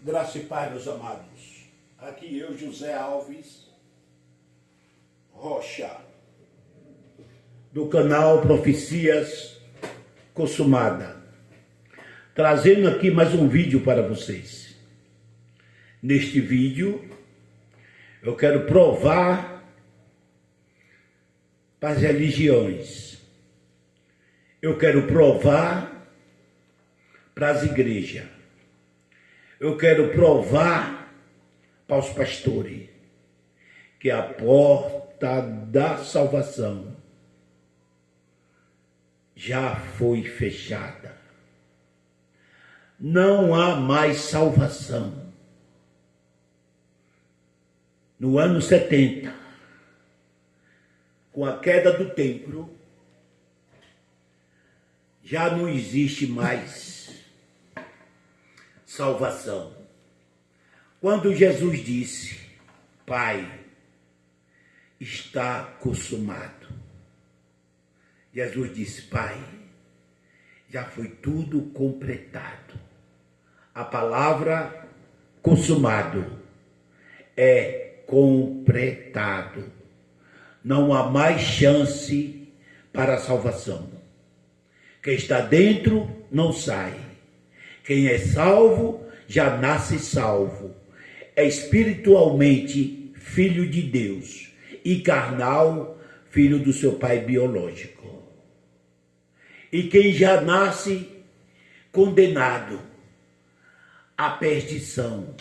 Graça e paz, meus amados. Aqui eu, José Alves Rocha, do canal Profecias Consumada, trazendo aqui mais um vídeo para vocês. Neste vídeo, eu quero provar para as religiões, eu quero provar para as igrejas, eu quero provar para os pastores que a porta da salvação já foi fechada. Não há mais salvação. No ano 70, com a queda do templo, já não existe mais salvação. Quando Jesus disse, Pai, está consumado. Jesus disse, Pai, já foi tudo completado. A palavra consumado é completado. Não há mais chance para a salvação. Quem está dentro não sai. Quem é salvo já nasce salvo. É espiritualmente filho de Deus e carnal filho do seu pai biológico. E quem já nasce condenado à perdição,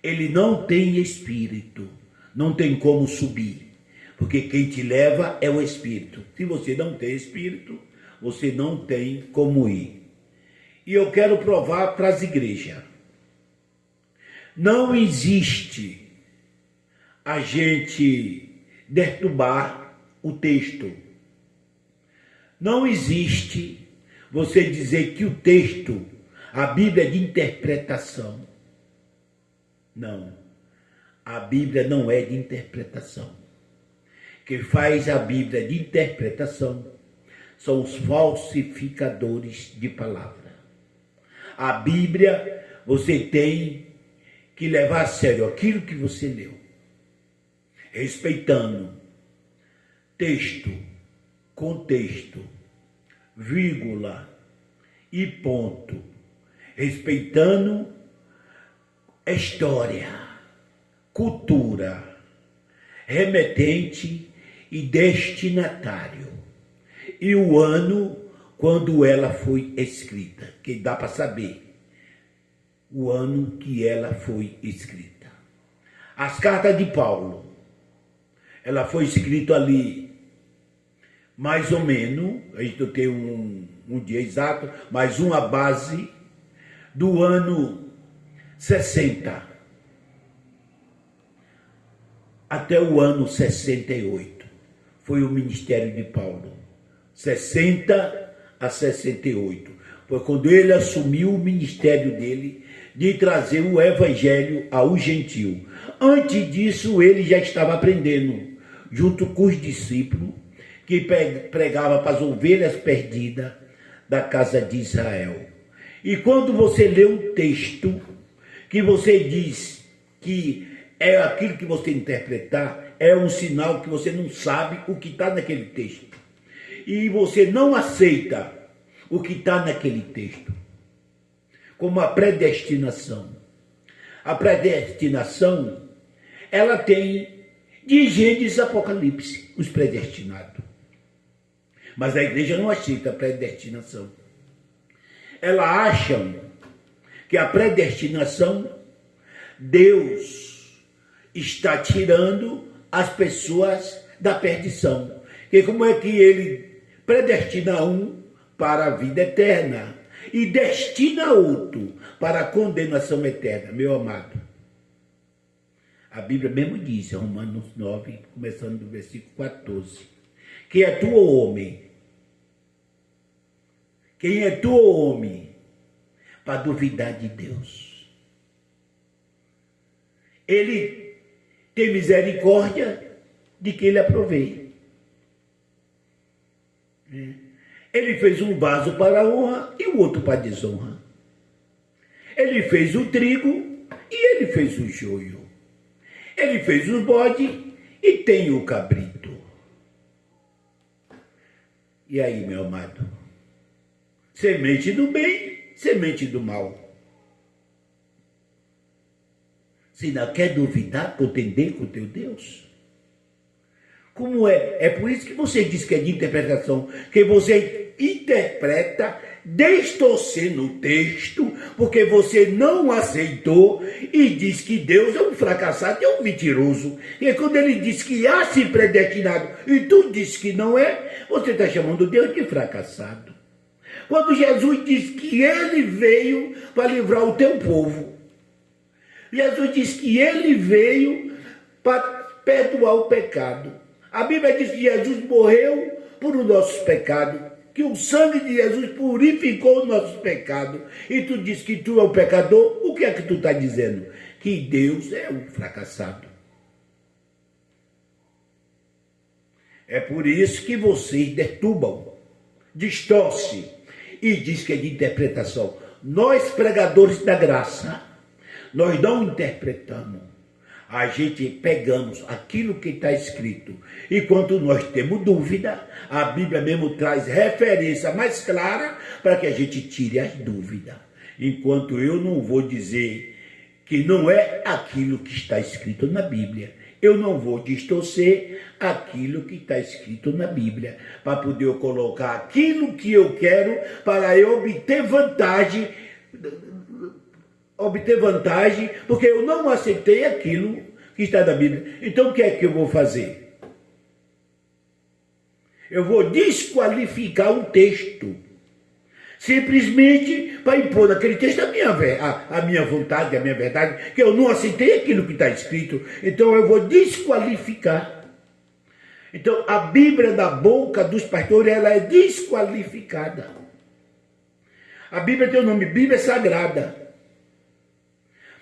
ele não tem espírito, não tem como subir, porque quem te leva é o espírito. Se você não tem espírito, você não tem como ir. E eu quero provar para as igrejas. Não existe a gente perturbar o texto. Não existe você dizer que o texto, a Bíblia é de interpretação. Não. A Bíblia não é de interpretação. Quem faz a Bíblia de interpretação são os falsificadores de palavra. A Bíblia, você tem que levar a sério aquilo que você leu, respeitando texto, contexto, vírgula e ponto, respeitando história, cultura, remetente e destinatário, e o ano quando ela foi escrita, que dá para saber o ano que ela foi escrita. As cartas de Paulo, ela foi escrita ali, mais ou menos, a gente não tem um dia exato, mas uma base do ano 60 até o ano 68. Foi o ministério de Paulo. 60 a 68. Foi quando ele assumiu o ministério dele de trazer o evangelho ao gentio. Antes disso, ele já estava aprendendo, junto com os discípulos, que pregava para as ovelhas perdidas da casa de Israel. E quando você lê um texto, que você diz que é aquilo que você interpretar, é um sinal que você não sabe o que está naquele texto. E você não aceita o que está naquele texto, como a predestinação. A predestinação, ela tem de Gênesis a Apocalipse, os predestinados. Mas a igreja não aceita a predestinação. Ela acha que a predestinação, Deus está tirando as pessoas da perdição. E como é que ele predestina um para a vida eterna e destina outro para a condenação eterna, meu amado? A Bíblia mesmo diz, em Romanos 9, começando do versículo 14, quem é tu, homem? Quem é tu, homem, para duvidar de Deus? Ele tem misericórdia de que ele aprovei. Ele fez um vaso para a honra e o outro para a desonra. Ele fez o trigo E ele fez o joio. Ele fez o bode e tem o cabrito. E aí, meu amado? Semente do bem, semente do mal. Se não quer duvidar, contender com o teu Deus? Como é? É por isso que você diz que é de interpretação, que você interpreta distorcendo o texto, porque você não aceitou e diz que Deus é um fracassado, é um mentiroso. E quando ele diz que há se predestinado e tu diz que não é, você está chamando Deus de fracassado. Quando Jesus diz que ele veio para livrar o teu povo, Jesus diz que ele veio para perdoar o pecado. A Bíblia diz que Jesus morreu por os nossos pecados, que o sangue de Jesus purificou os nossos pecados. E tu diz que tu é um pecador, o que é que tu está dizendo? Que Deus é um fracassado. É por isso que vocês deturbam, distorcem e diz que é de interpretação. Nós, pregadores da graça, nós não interpretamos. A gente pegamos aquilo que está escrito. E quando nós temos dúvida, a Bíblia mesmo traz referência mais clara para que a gente tire as dúvidas. Enquanto eu não vou dizer que não é aquilo que está escrito na Bíblia. Eu não vou distorcer aquilo que está escrito na Bíblia, para poder eu colocar aquilo que eu quero, para eu obter vantagem, porque eu não aceitei aquilo que está na Bíblia. Então o que é que eu vou fazer? Eu vou desqualificar um texto, simplesmente para impor naquele texto a minha vontade, a minha verdade, que eu não aceitei aquilo que está escrito, então eu vou desqualificar. Então a Bíblia da boca dos pastores, ela é desqualificada. A Bíblia tem o nome, Bíblia Sagrada.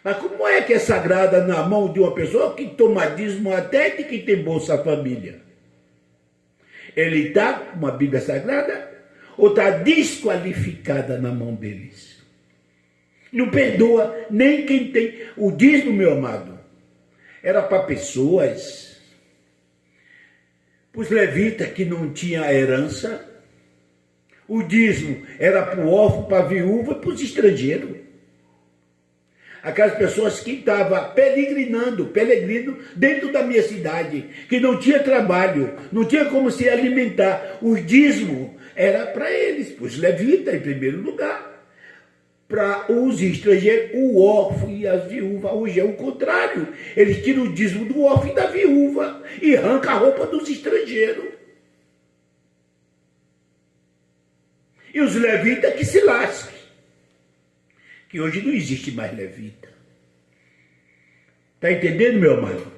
Mas como é que é sagrada na mão de uma pessoa que toma dízimo até de que tem Bolsa Família? Ele está com uma Bíblia Sagrada ou está desqualificada na mão deles? Não perdoa nem quem tem. O dízimo, meu amado, era para pessoas, para os levitas que não tinham herança. O dízimo era para o órfão, para a viúva e para os estrangeiros. Aquelas pessoas que estavam peregrino dentro da minha cidade, que não tinha trabalho, não tinha como se alimentar. O dízimo era para eles, para os levitas em primeiro lugar. Para os estrangeiros, o órfão e as viúvas. Hoje é o contrário. Eles tiram o dízimo do órfão e da viúva e arrancam a roupa dos estrangeiros. E os levitas que se lasquem. Que hoje não existe mais levita. Está entendendo, meu amado?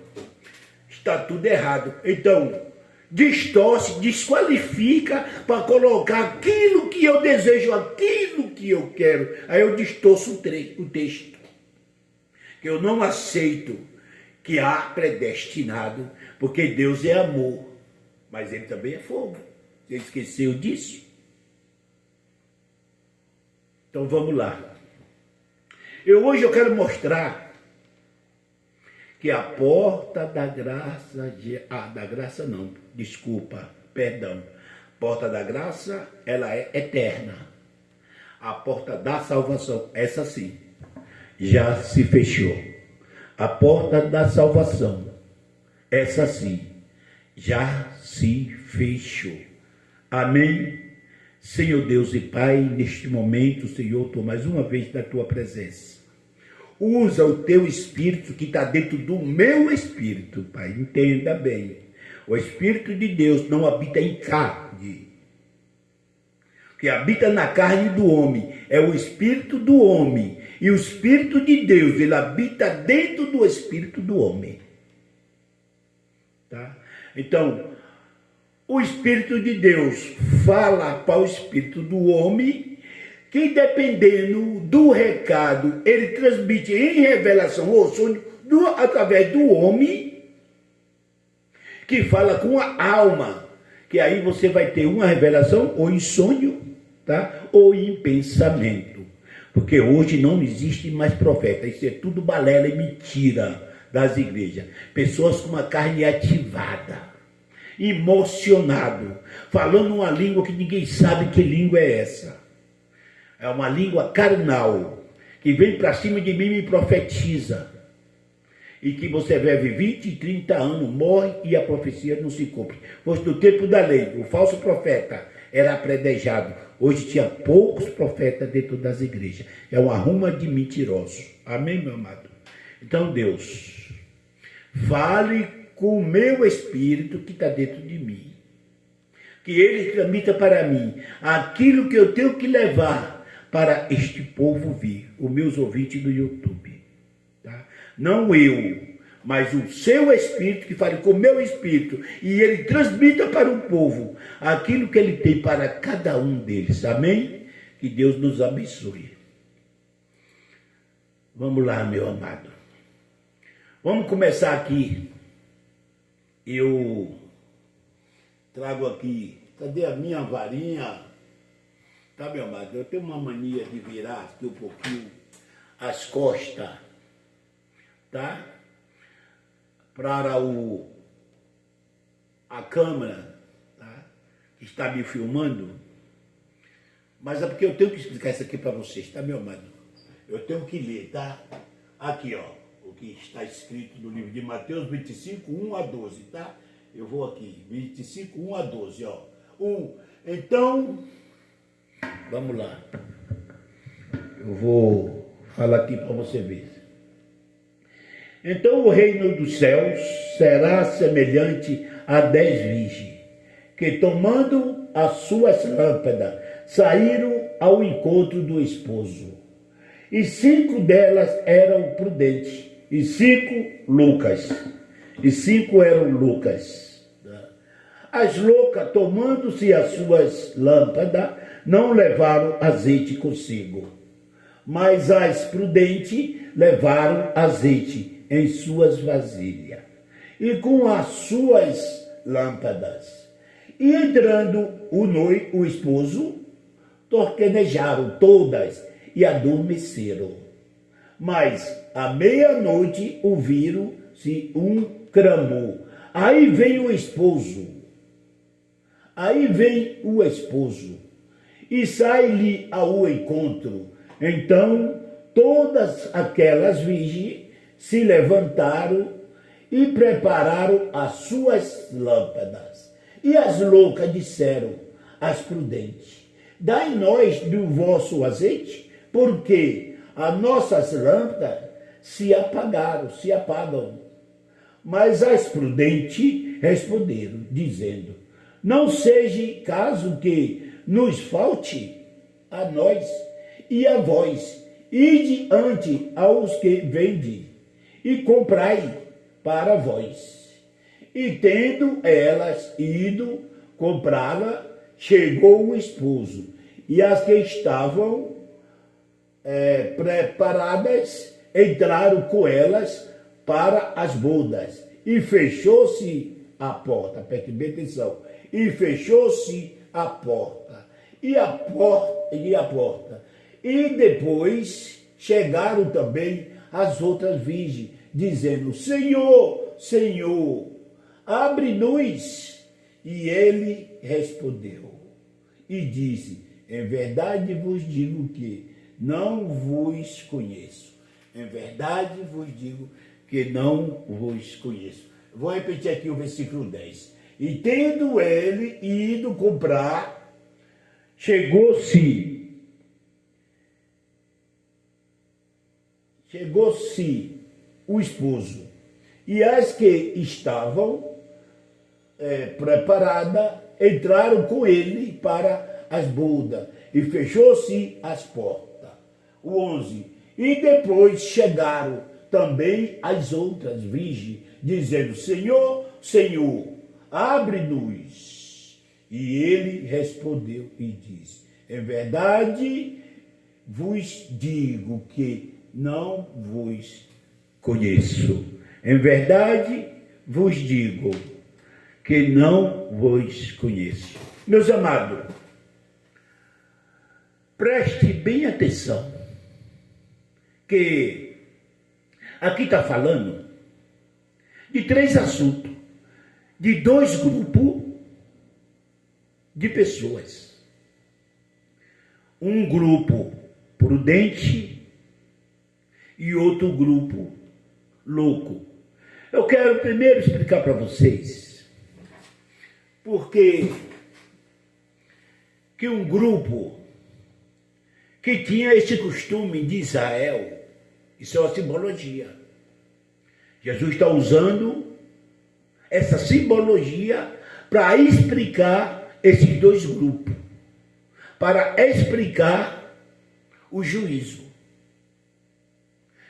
Está tudo errado. Então, distorce, desqualifica para colocar aquilo que eu desejo, aquilo que eu quero. Aí eu distorço o texto. Que eu não aceito que há predestinado, porque Deus é amor, mas ele também é fogo. Você esqueceu disso? Então vamos lá. Hoje eu quero mostrar que a porta da graça, porta da graça, ela é eterna. A porta da salvação, essa sim, já se fechou. A porta da salvação, essa sim, já se fechou. Amém? Senhor Deus e Pai, neste momento, Senhor, estou mais uma vez na Tua presença. Usa o Teu Espírito que está dentro do meu Espírito, Pai, entenda bem. O Espírito de Deus não habita em carne. O que habita na carne do homem é o Espírito do homem. E o Espírito de Deus, ele habita dentro do Espírito do homem. Tá? Então, o Espírito de Deus fala para o Espírito do homem, que dependendo do recado, ele transmite em revelação ou sonho através do homem, que fala com a alma, que aí você vai ter uma revelação ou em sonho, tá? Ou em pensamento. Porque hoje não existe mais profeta. Isso é tudo balela e mentira das igrejas. Pessoas com uma carne ativada, emocionado, falando uma língua que ninguém sabe que língua é essa. É uma língua carnal, que vem para cima de mim e me profetiza. E que você vive 20 e 30 anos, morre e a profecia não se cumpre. Pois no tempo da lei, o falso profeta era apredejado. Hoje tinha poucos profetas dentro das igrejas. É uma ruma de mentirosos. Amém, meu amado? Então, Deus, fale com o meu espírito que está dentro de mim. Que ele tramita para mim aquilo que eu tenho que levar para este povo vir, os meus ouvintes do YouTube. Tá? Não eu, mas o seu espírito que fale com o meu espírito e ele transmita para o povo aquilo que ele tem para cada um deles. Amém? Que Deus nos abençoe. Vamos lá, meu amado. Vamos começar aqui. Eu trago aqui, cadê a minha varinha? Tá, meu amado? Eu tenho uma mania de virar aqui um pouquinho as costas, tá? Para a câmera, tá? Que está me filmando. Mas é porque eu tenho que explicar isso aqui para vocês, tá, meu amado? Eu tenho que ler, tá? Aqui, ó, o que está escrito no livro de Mateus 25, 1 a 12, tá? Eu vou aqui, 25, 1 a 12, ó. Então, vamos lá. Eu vou falar aqui para você ver. Então o reino dos céus será semelhante a 10 virgens, que tomando as suas lâmpadas, saíram ao encontro do esposo. E 5 delas eram prudentes, e 5 loucas. E 5 eram loucas. As loucas, tomando-se as suas lâmpadas, não levaram azeite consigo, mas as prudentes levaram azeite em suas vasilhas, e com as suas lâmpadas. E entrando o esposo, torquenejaram todas e adormeceram. Mas à meia-noite ouviram-se um clamor. Aí vem o esposo. E sai-lhe ao encontro. Então todas aquelas virgens se levantaram e prepararam as suas lâmpadas. E as loucas disseram às prudentes: dai nós do vosso azeite, porque as nossas lâmpadas se apagam. Mas as prudentes responderam, dizendo: não seja caso que nos falte a nós e a vós, ide ante aos que vendem, e comprai para vós. E tendo elas ido comprá-la, chegou o esposo, e as que estavam preparadas entraram com elas para as bodas, e fechou-se a porta. Preste bem atenção. E fechou-se a porta. E depois chegaram também as outras virgens, dizendo: Senhor, Senhor, abre-nos. E ele respondeu e disse: em verdade vos digo que não vos conheço. Em verdade vos digo que não vos conheço. Vou repetir aqui o versículo 10. E tendo ele ido comprar, chegou-se o esposo, e as que estavam preparadas entraram com ele para as bodas, e fechou-se as portas. O 11. E depois chegaram também as outras virgens, dizendo: Senhor, Senhor, abre-nos. E ele respondeu e disse: em verdade vos digo que não vos conheço. Em verdade vos digo que não vos conheço. Meus amados, preste bem atenção. que aqui está falando de 3 assuntos, de 2 grupos de pessoas. Um grupo prudente e outro grupo louco. Eu quero primeiro explicar para vocês porque que um grupo que tinha esse costume de Israel, isso é uma simbologia. Jesus está usando essa simbologia para explicar esses 2 grupos, para explicar o juízo,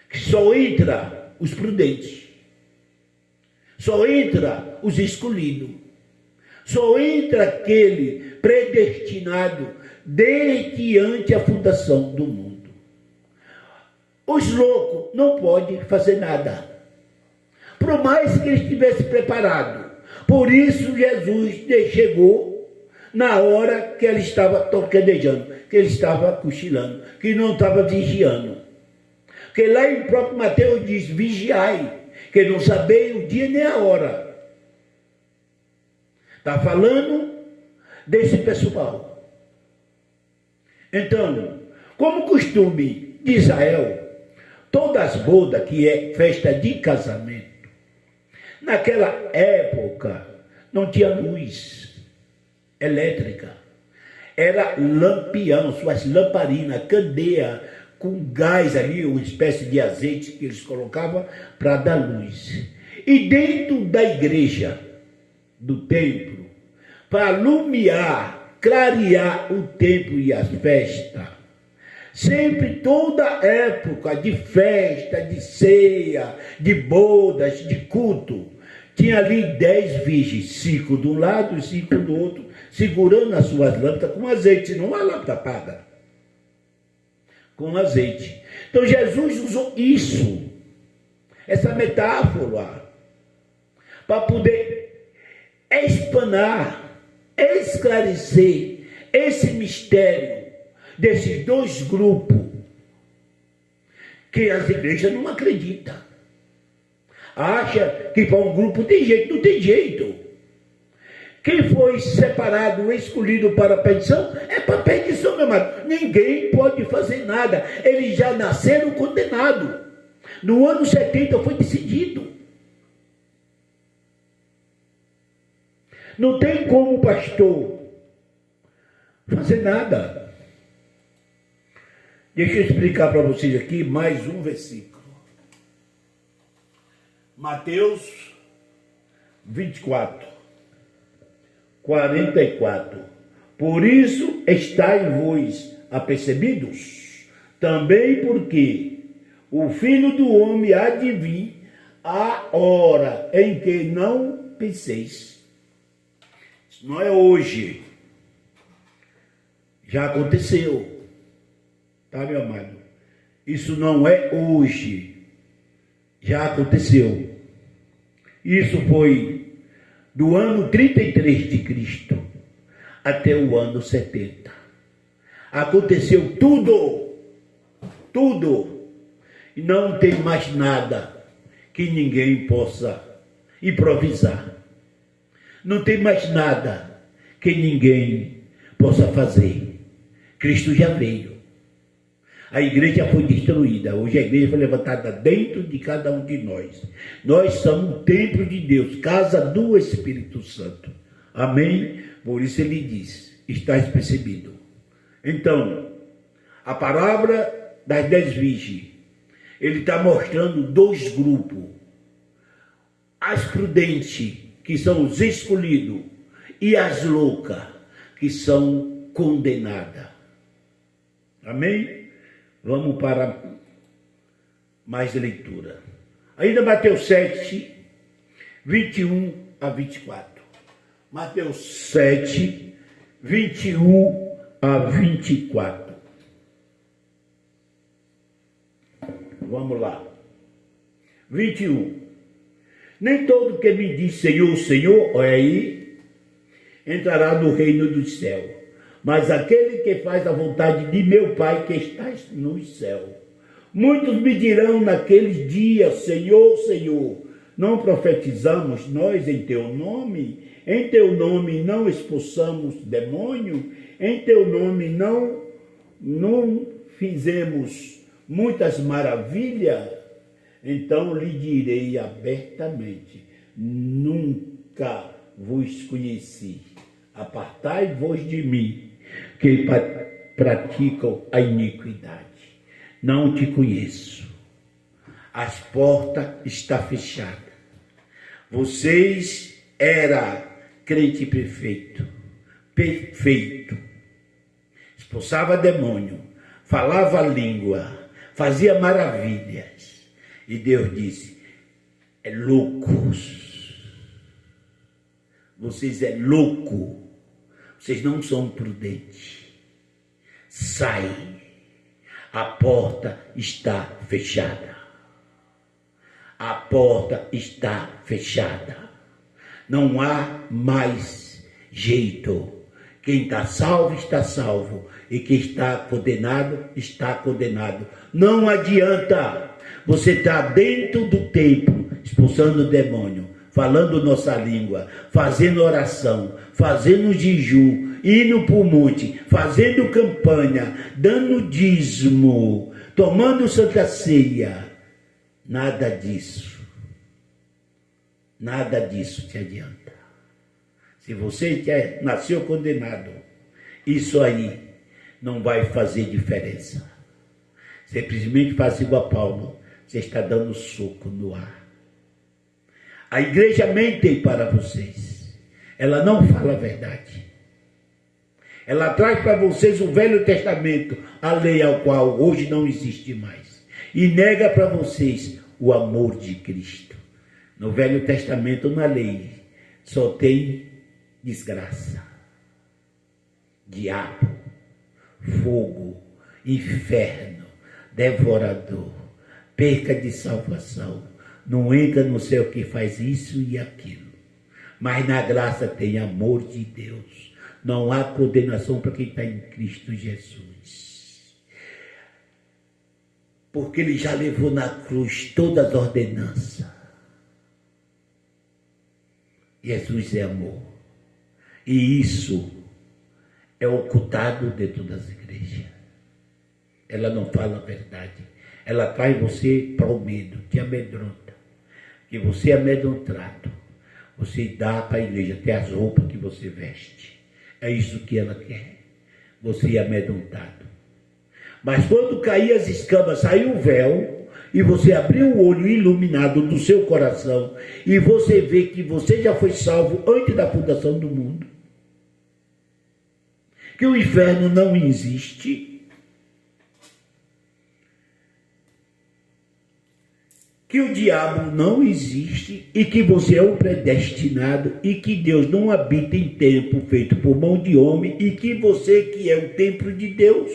que só entra os prudentes, só entra os escolhidos, só entra aquele predestinado desde antes a fundação do mundo. Os loucos não podem fazer nada, por mais que eles estivessem preparados. Por isso Jesus chegou na hora que ele estava torquedejando, que ele estava cochilando, que não estava vigiando. Porque lá em próprio Mateus diz, vigiai, que não sabeis o dia nem a hora. Está falando desse pessoal. Então, como costume de Israel, todas as bodas, que é festa de casamento, naquela época não tinha luz elétrica, era lampião, suas lamparinas, candeia com gás ali, uma espécie de azeite que eles colocavam para dar luz. E dentro da igreja, do templo, para alumiar, clarear o templo e as festas, sempre toda época de festa, de ceia, de bodas, de culto, tinha ali 10 virgens, 5 de um lado e 5 do outro, segurando as suas lâmpadas com azeite, não uma lâmpada apaga, com azeite. Então Jesus usou isso, essa metáfora, para poder espanar, esclarecer esse mistério desses 2 grupos que as igrejas não acreditam. Acha que para um grupo tem jeito, não tem jeito. Quem foi separado, escolhido para a perdição, é para a perdição, meu amado. Ninguém pode fazer nada. Eles já nasceram condenados. No ano 70 foi decidido. Não tem como o pastor fazer nada. Deixa eu explicar para vocês aqui mais um versículo. Mateus 24, 44. Por isso estáis vós apercebidos, também porque o Filho do Homem há de vir a hora em que não penseis. Isso não é hoje. Já aconteceu. Tá, meu amado? Isso não é hoje. Já aconteceu. Isso foi do ano 33 de Cristo até o ano 70. Aconteceu tudo. Tudo. E não tem mais nada que ninguém possa improvisar. Não tem mais nada que ninguém possa fazer. Cristo já veio. A igreja foi destruída. Hoje a igreja foi levantada dentro de cada um de nós. Nós somos o templo de Deus, casa do Espírito Santo. Amém? Por isso ele diz, estás percebido. Então, a palavra das 10 virgens, ele está mostrando 2 grupos. As prudentes, que são os escolhidos, e as loucas, que são condenadas. Amém? Vamos para mais leitura. Ainda Mateus 7, 21 a 24. Mateus 7, 21 a 24. Vamos lá. 21. Nem todo que me diz Senhor, Senhor, olha aí, entrará no reino do céu, mas aquele que faz a vontade de meu Pai que está no céu. Muitos me dirão naqueles dias: Senhor, Senhor, não profetizamos nós em teu nome? Em teu nome não expulsamos demônio? Em teu nome não fizemos muitas maravilhas? Então lhe direi abertamente: nunca vos conheci. Apartai-vos de mim, que praticam a iniquidade. Não te conheço. As portas estão fechadas. Vocês eram crente perfeito, expulsava demônio, falava a língua, fazia maravilhas. E Deus disse: é loucos. Vocês é louco. Vocês não são prudentes. Sai. A porta está fechada. A porta está fechada. Não há mais jeito. Quem está salvo, está salvo. E quem está condenado, está condenado. Não adianta. Você está dentro do templo, expulsando o demônio, falando nossa língua, fazendo oração, fazendo jejum, indo para o monte, fazendo campanha, dando dízimo, tomando santa ceia. Nada disso te adianta. Se você já nasceu condenado, isso aí não vai fazer diferença. Simplesmente faz igual a Paulo, você está dando soco no ar. A igreja mente para vocês. Ela não fala a verdade. Ela traz para vocês o Velho Testamento, a lei ao qual hoje não existe mais. E nega para vocês o amor de Cristo. No Velho Testamento, na lei, só tem desgraça, diabo, fogo, inferno, devorador, perca de salvação. Não entra no céu que faz isso e aquilo. Mas na graça tem amor de Deus. Não há condenação para quem está em Cristo Jesus. Porque ele já levou na cruz todas as ordenanças. Jesus é amor. E isso é ocultado dentro das igrejas. Ela não fala a verdade. Ela traz você para o medo, te amedronta. Que você é amedrontado. Você dá para a igreja até as roupas que você veste. É isso que ela quer. Você é amedrontado. Mas quando cair as escamas, sair o véu, e você abrir o olho iluminado do seu coração, e você vê que você já foi salvo antes da fundação do mundo, que o inferno não existe, que o diabo não existe e que você é um predestinado e que Deus não habita em templo feito por mão de homem e que você que é o templo de Deus.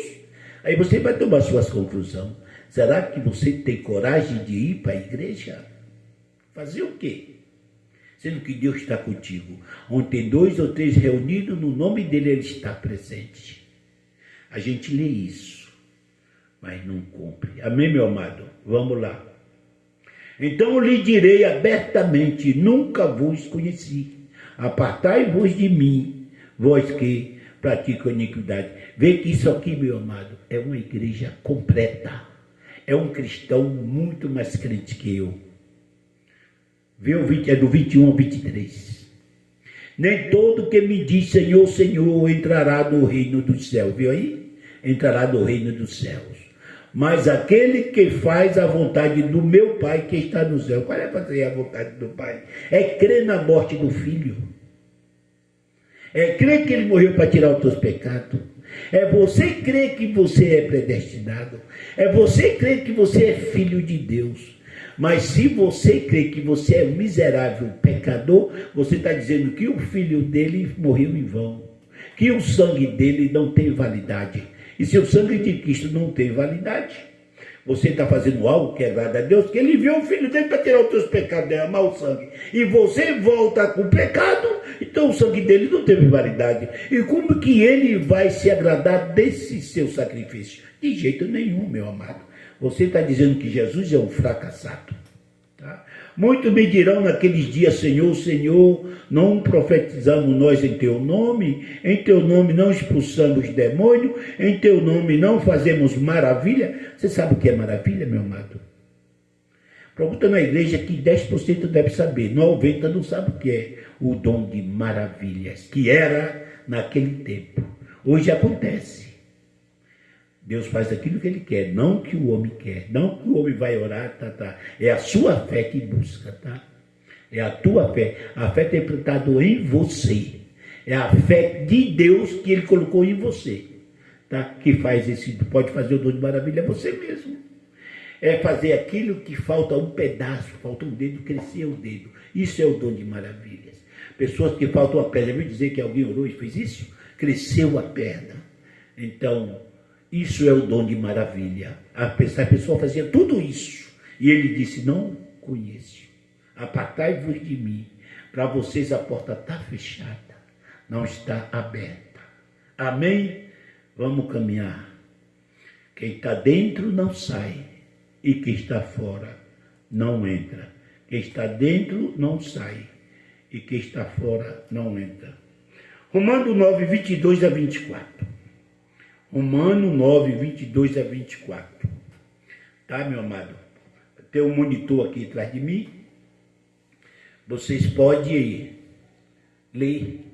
Aí você vai tomar suas conclusões. Será que você tem coragem de ir para a igreja? Fazer o quê? Sendo que Deus está contigo. Onde tem 2 ou 3 reunidos, no nome dele ele está presente. A gente lê isso, mas não cumpre. Amém, meu amado? Vamos lá. Então eu lhe direi abertamente: nunca vos conheci. Apartai-vos de mim, vós que praticam iniquidade. Vê que isso aqui, meu amado, é uma igreja completa. É um cristão muito mais crente que eu. Vê é do 21 ao 23. Nem todo que me diz Senhor, Senhor entrará no reino dos céus. Viu aí? Entrará no reino dos céus. Mas aquele que faz a vontade do meu Pai que está no céu. Qual é fazer a vontade do Pai? É crer na morte do Filho. É crer que ele morreu para tirar os teus pecados. É você crer que você é predestinado. É você crer que você é filho de Deus. Mas se você crer que você é miserável pecador, você está dizendo que o filho dele morreu em vão. Que o sangue dele não tem validade. E se o sangue de Cristo não tem validade, você está fazendo algo que agrada a Deus, que ele enviou o filho dele para tirar os teus pecados, derramar o sangue. E você volta com o pecado, então o sangue dele não teve validade. E como que ele vai se agradar desse seu sacrifício? De jeito nenhum, meu amado. Você está dizendo que Jesus é um fracassado. Tá? Muitos me dirão naqueles dias, Senhor, Senhor, não profetizamos nós em teu nome não expulsamos demônio, em teu nome não fazemos maravilha. Você sabe o que é maravilha, meu amado? Pergunta na igreja que 10% deve saber, 90% não sabe o que é o dom de maravilhas, que era naquele tempo. Hoje acontece. Deus faz aquilo que ele quer, não que o homem quer, não que o homem vai orar, É a sua fé que busca, tá? É a tua fé. A fé tem plantado em você. É a fé de Deus que ele colocou em você, tá? Que faz pode fazer o dom de maravilha, é você mesmo. É fazer aquilo que falta um pedaço, falta um dedo, crescer o dedo. Isso é o dom de maravilhas. Pessoas que faltam a perna, viu dizer que alguém orou e fez isso? Cresceu a perna. Então, isso é o dom de maravilha. A pessoa fazia tudo isso. E ele disse, não conheço. Apartai-vos de mim. Para vocês a porta está fechada. Não está aberta. Amém? Vamos caminhar. Quem está dentro não sai. E quem está fora não entra. Quem está dentro não sai. E quem está fora não entra. Romanos 9, 22 a 24. Romanos 9, 22 a 24. Tá, meu amado? Tem um monitor aqui atrás de mim. Vocês podem ler.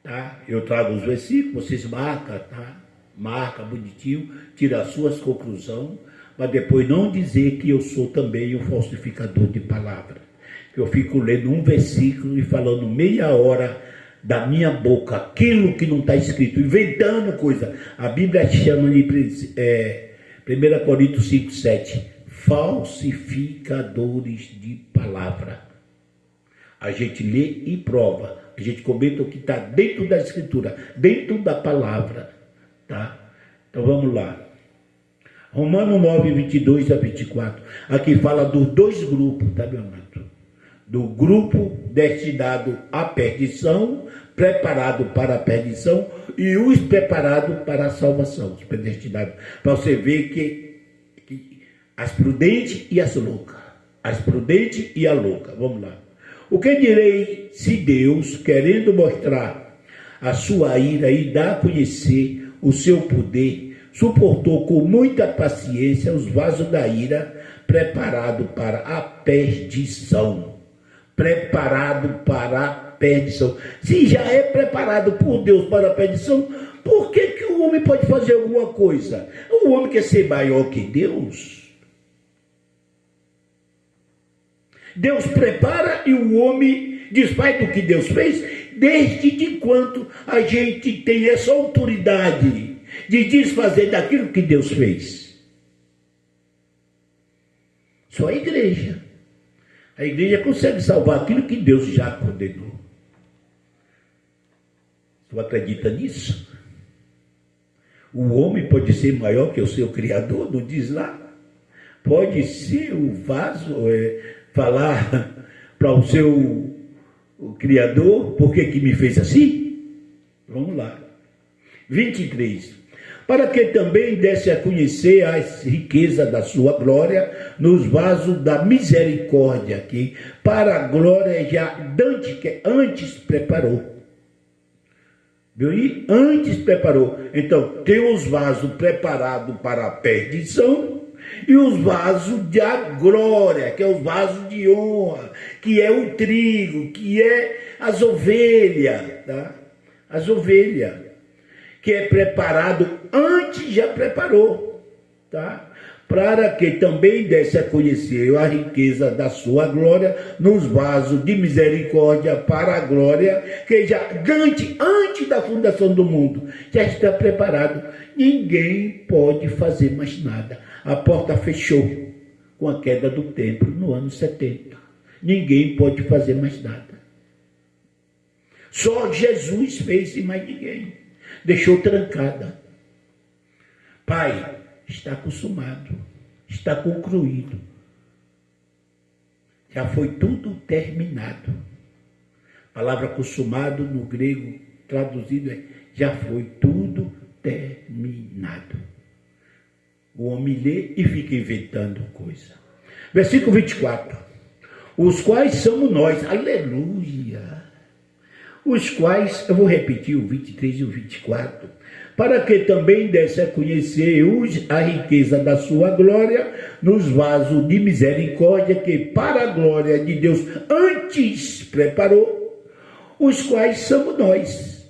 Tá? Eu trago os versículos, vocês marcam, tá? Marca bonitinho, tira as suas conclusões, mas depois não dizer que eu sou também um falsificador de palavra. Eu fico lendo um versículo e falando meia hora da minha boca aquilo que não está escrito, inventando coisa. A Bíblia chama de 1 Coríntios 5, 7, falsificadores de palavra. A gente lê e prova, a gente comenta o que está dentro da escritura, dentro da palavra, tá? Então vamos lá. Romanos 9, 22 a 24, aqui fala dos dois grupos, tá, meu amado? Do grupo destinado à perdição, preparado para a perdição, e os preparados para a salvação, os predestinados. Para você ver que as prudentes e as loucas, as prudentes e a louca, vamos lá. O que direi se Deus, querendo mostrar a sua ira e dar a conhecer o seu poder, suportou com muita paciência os vasos da ira, preparado para a perdição. Preparado para a perdição. Se já é preparado por Deus para a perdição, por que o homem pode fazer alguma coisa? O homem quer ser maior que Deus? Deus prepara e o homem desfaz do que Deus fez, desde quando a gente tem essa autoridade de desfazer daquilo que Deus fez. Só a igreja. A igreja consegue salvar aquilo que Deus já condenou. Tu acredita nisso? O homem pode ser maior que o seu Criador, não diz lá? Pode ser o vaso, falar para o seu Criador, por que me fez assim? Vamos lá. 23. Para que também desse a conhecer as riquezas da sua glória nos vasos da misericórdia, que para a glória já antes preparou. Viu aí? Antes preparou. Então, tem os vasos preparados para a perdição e os vasos da glória, que é o vaso de honra, que é o trigo, que é as ovelhas, tá? As ovelhas. Que é preparado antes, já preparou, tá? Para que também desse a conhecer a riqueza da sua glória nos vasos de misericórdia para a glória, que já antes da fundação do mundo, já está preparado. Ninguém pode fazer mais nada. A porta fechou com a queda do templo no ano 70. Ninguém pode fazer mais nada. Só Jesus fez e mais ninguém. Deixou trancada. Pai, está consumado, está concluído. Já foi tudo terminado. A palavra consumado no grego traduzido é já foi tudo terminado. O homem lê e fica inventando coisa. Versículo 24. Os quais somos nós, aleluia. Os quais, eu vou repetir o 23 e o 24, para que também desse a conhecer a riqueza da sua glória nos vasos de misericórdia que para a glória de Deus antes preparou, os quais somos nós,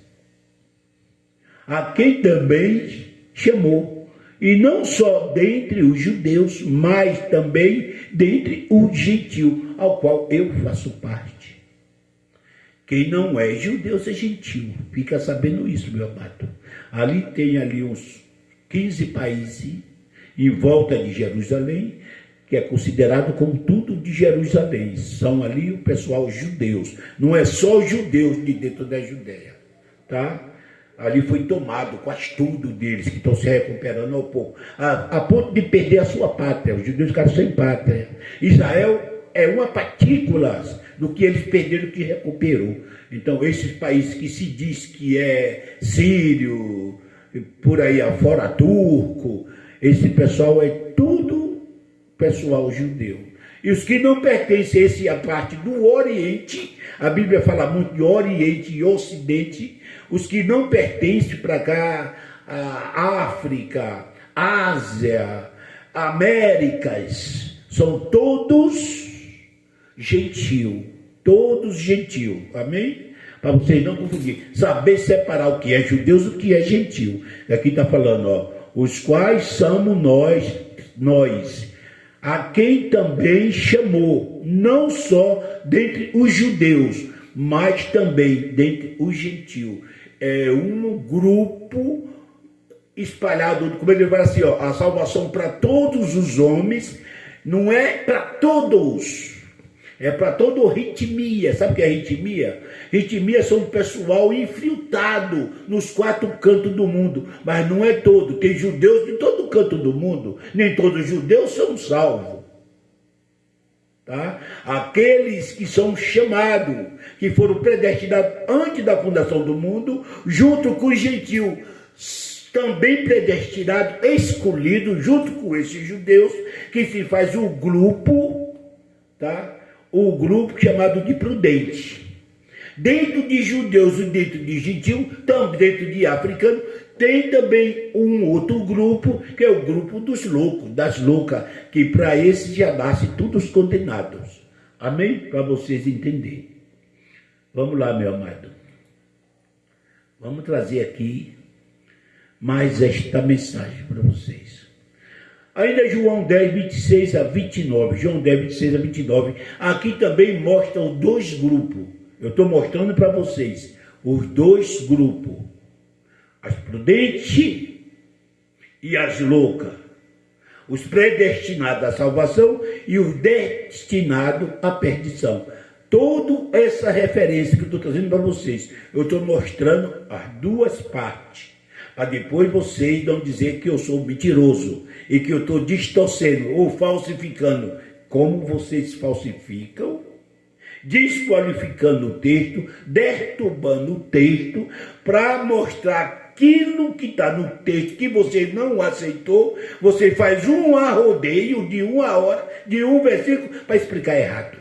a quem também chamou, e não só dentre os judeus, mas também dentre os gentios, ao qual eu faço parte. Quem não é judeu é gentil, fica sabendo isso, meu amado. Ali tem uns 15 países em volta de Jerusalém, que é considerado como tudo de Jerusalém. São ali o pessoal judeus, não é só os judeus de dentro da Judéia, tá? Ali foi tomado quase tudo deles, que estão se recuperando ao pouco, a ponto de perder a sua pátria. Os judeus ficaram sem pátria. Israel é uma partícula do que eles perderam, que recuperou. Então, esses países que se diz que é sírio, por aí afora, turco, esse pessoal é tudo pessoal judeu. E os que não pertencem a parte do Oriente, a Bíblia fala muito de Oriente e Ocidente, os que não pertencem para cá, a África, Ásia, Américas, são todos gentil, todos gentil, amém? Para vocês não confundirem, saber separar o que é judeus e o que é gentil. Aqui está falando, ó, os quais somos nós, a quem também chamou, não só dentre os judeus, mas também dentre os gentios. É um grupo espalhado, como ele fala assim, ó, a salvação para todos os homens, não é para todos, é para toda ritmia. Sabe o que é ritmia? Ritmia são um pessoal infiltrado nos 4 cantos do mundo, mas não é todo. Tem judeus de todo canto do mundo, nem todos os judeus são salvos. Tá? Aqueles que são chamados, que foram predestinados antes da fundação do mundo, junto com os gentios, também predestinados, escolhidos, junto com esses judeus, que se faz o grupo, tá? O grupo chamado de prudente. Dentro de judeus e dentro de gentios, também dentro de africanos, tem também um outro grupo, que é o grupo dos loucos, das loucas, que para esses já nascem todos condenados. Amém? Para vocês entenderem. Vamos lá, meu amado. Vamos trazer aqui mais esta mensagem para vocês. Ainda João 10, 26 a 29. João 10, 26 a 29. Aqui também mostra os 2 grupos. Eu estou mostrando para vocês os 2 grupos. As prudentes e as loucas. Os predestinados à salvação e os destinados à perdição. Toda essa referência que eu estou trazendo para vocês, eu estou mostrando as 2 partes. Para depois vocês não dizer que eu sou mentiroso e que eu estou distorcendo ou falsificando. Como vocês falsificam? Desqualificando o texto, deturbando o texto, para mostrar aquilo que está no texto que você não aceitou. Você faz um arrodeio de 1 hora, de um versículo, para explicar errado,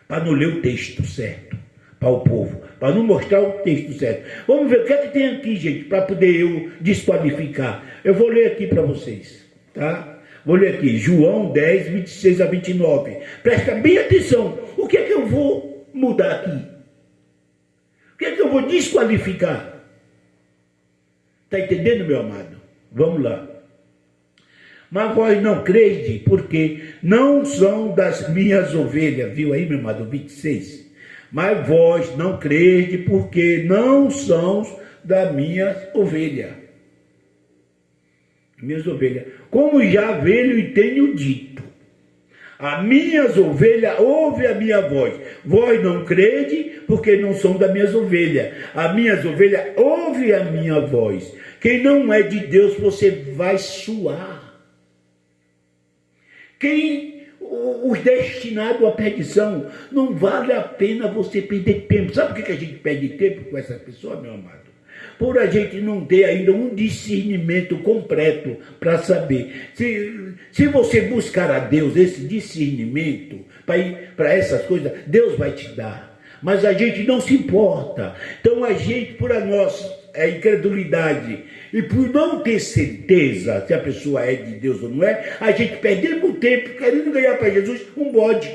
para não ler o texto certo para o povo, para não mostrar o texto certo. Vamos ver o que é que tem aqui, gente, para poder eu desqualificar. Eu vou ler aqui para vocês, tá? Vou ler aqui, João 10, 26 a 29. Presta bem atenção. O que é que eu vou mudar aqui? O que é que eu vou desqualificar? Está entendendo, meu amado? Vamos lá. Mas vós não crede, porque não são das minhas ovelhas. Viu aí, meu amado? 26. Mas vós não crede, porque não são da minha ovelha. Minhas ovelhas. Como já velho e tenho dito, as minhas ovelhas ouvem a minha voz. Vós não crede, porque não são das minhas ovelhas. As minhas ovelhas ouvem a minha voz. Quem não é de Deus, você vai suar. Os destinados à perdição, não vale a pena você perder tempo. Sabe por que a gente perde tempo com essa pessoa, meu amado? por a gente não ter ainda um discernimento completo para saber. Se você buscar a Deus esse discernimento para essas coisas, Deus vai te dar. Mas a gente não se importa. Então a gente, por a nossa incredulidade e por não ter certeza se a pessoa é de Deus ou não é, a gente perdemos tempo querendo ganhar para Jesus um bode,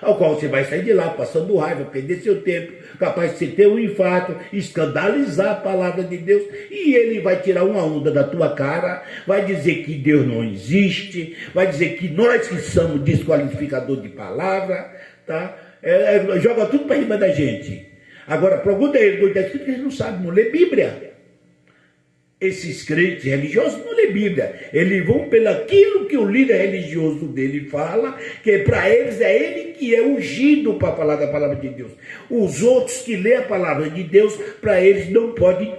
ao qual você vai sair de lá passando raiva, perder seu tempo, capaz de você ter um infarto, escandalizar a palavra de Deus, e ele vai tirar uma onda da tua cara, vai dizer que Deus não existe, vai dizer que nós que somos desqualificador de palavra, tá? Joga tudo para cima da gente. Agora, pergunta a ele, está escrito que eles não sabem, não lê Bíblia. Esses crentes religiosos não lê Bíblia. Eles vão pelo aquilo que o líder religioso dele fala, que para eles é ele que é ungido para falar da palavra de Deus. Os outros que lê a palavra de Deus, para eles não pode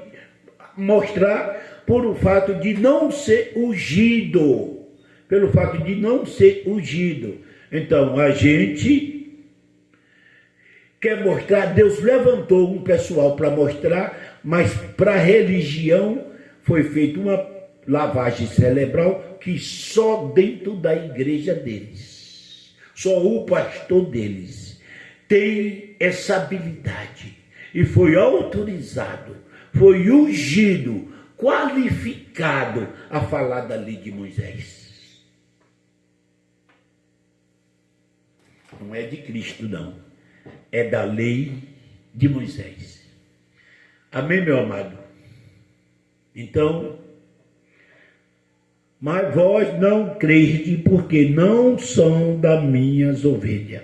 mostrar por o fato de não ser ungido. Pelo fato de não ser ungido. Então, a gente quer mostrar, Deus levantou um pessoal para mostrar, mas para a religião foi feita uma lavagem cerebral que só dentro da igreja deles, só o pastor deles tem essa habilidade e foi autorizado, foi ungido, qualificado a falar da lei de Moisés. Não é de Cristo, não. É da lei de Moisés. Amém, meu amado? Então, mas vós não crede, porque não são das minhas ovelhas.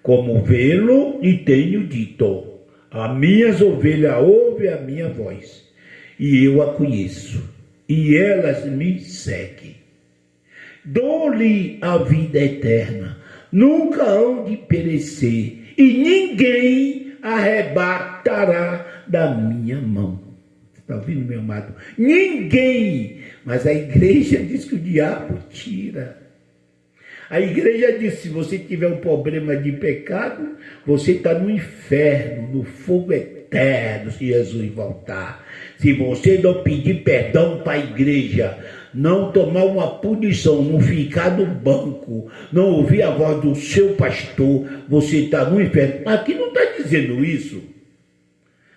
Como vê-lo e tenho dito, as minhas ovelhas ouvem a minha voz, e eu a conheço, e elas me seguem. Dou-lhe a vida eterna, nunca hão de perecer, e ninguém arrebatará da minha mão. Está ouvindo, meu amado? Ninguém. Mas a igreja diz que o diabo tira. A igreja diz, se você tiver um problema de pecado, você está no inferno, no fogo eterno, se Jesus voltar. Se você não pedir perdão para a igreja, não tomar uma punição, não ficar no banco, não ouvir a voz do seu pastor, você está no inferno. Aqui não está dizendo isso.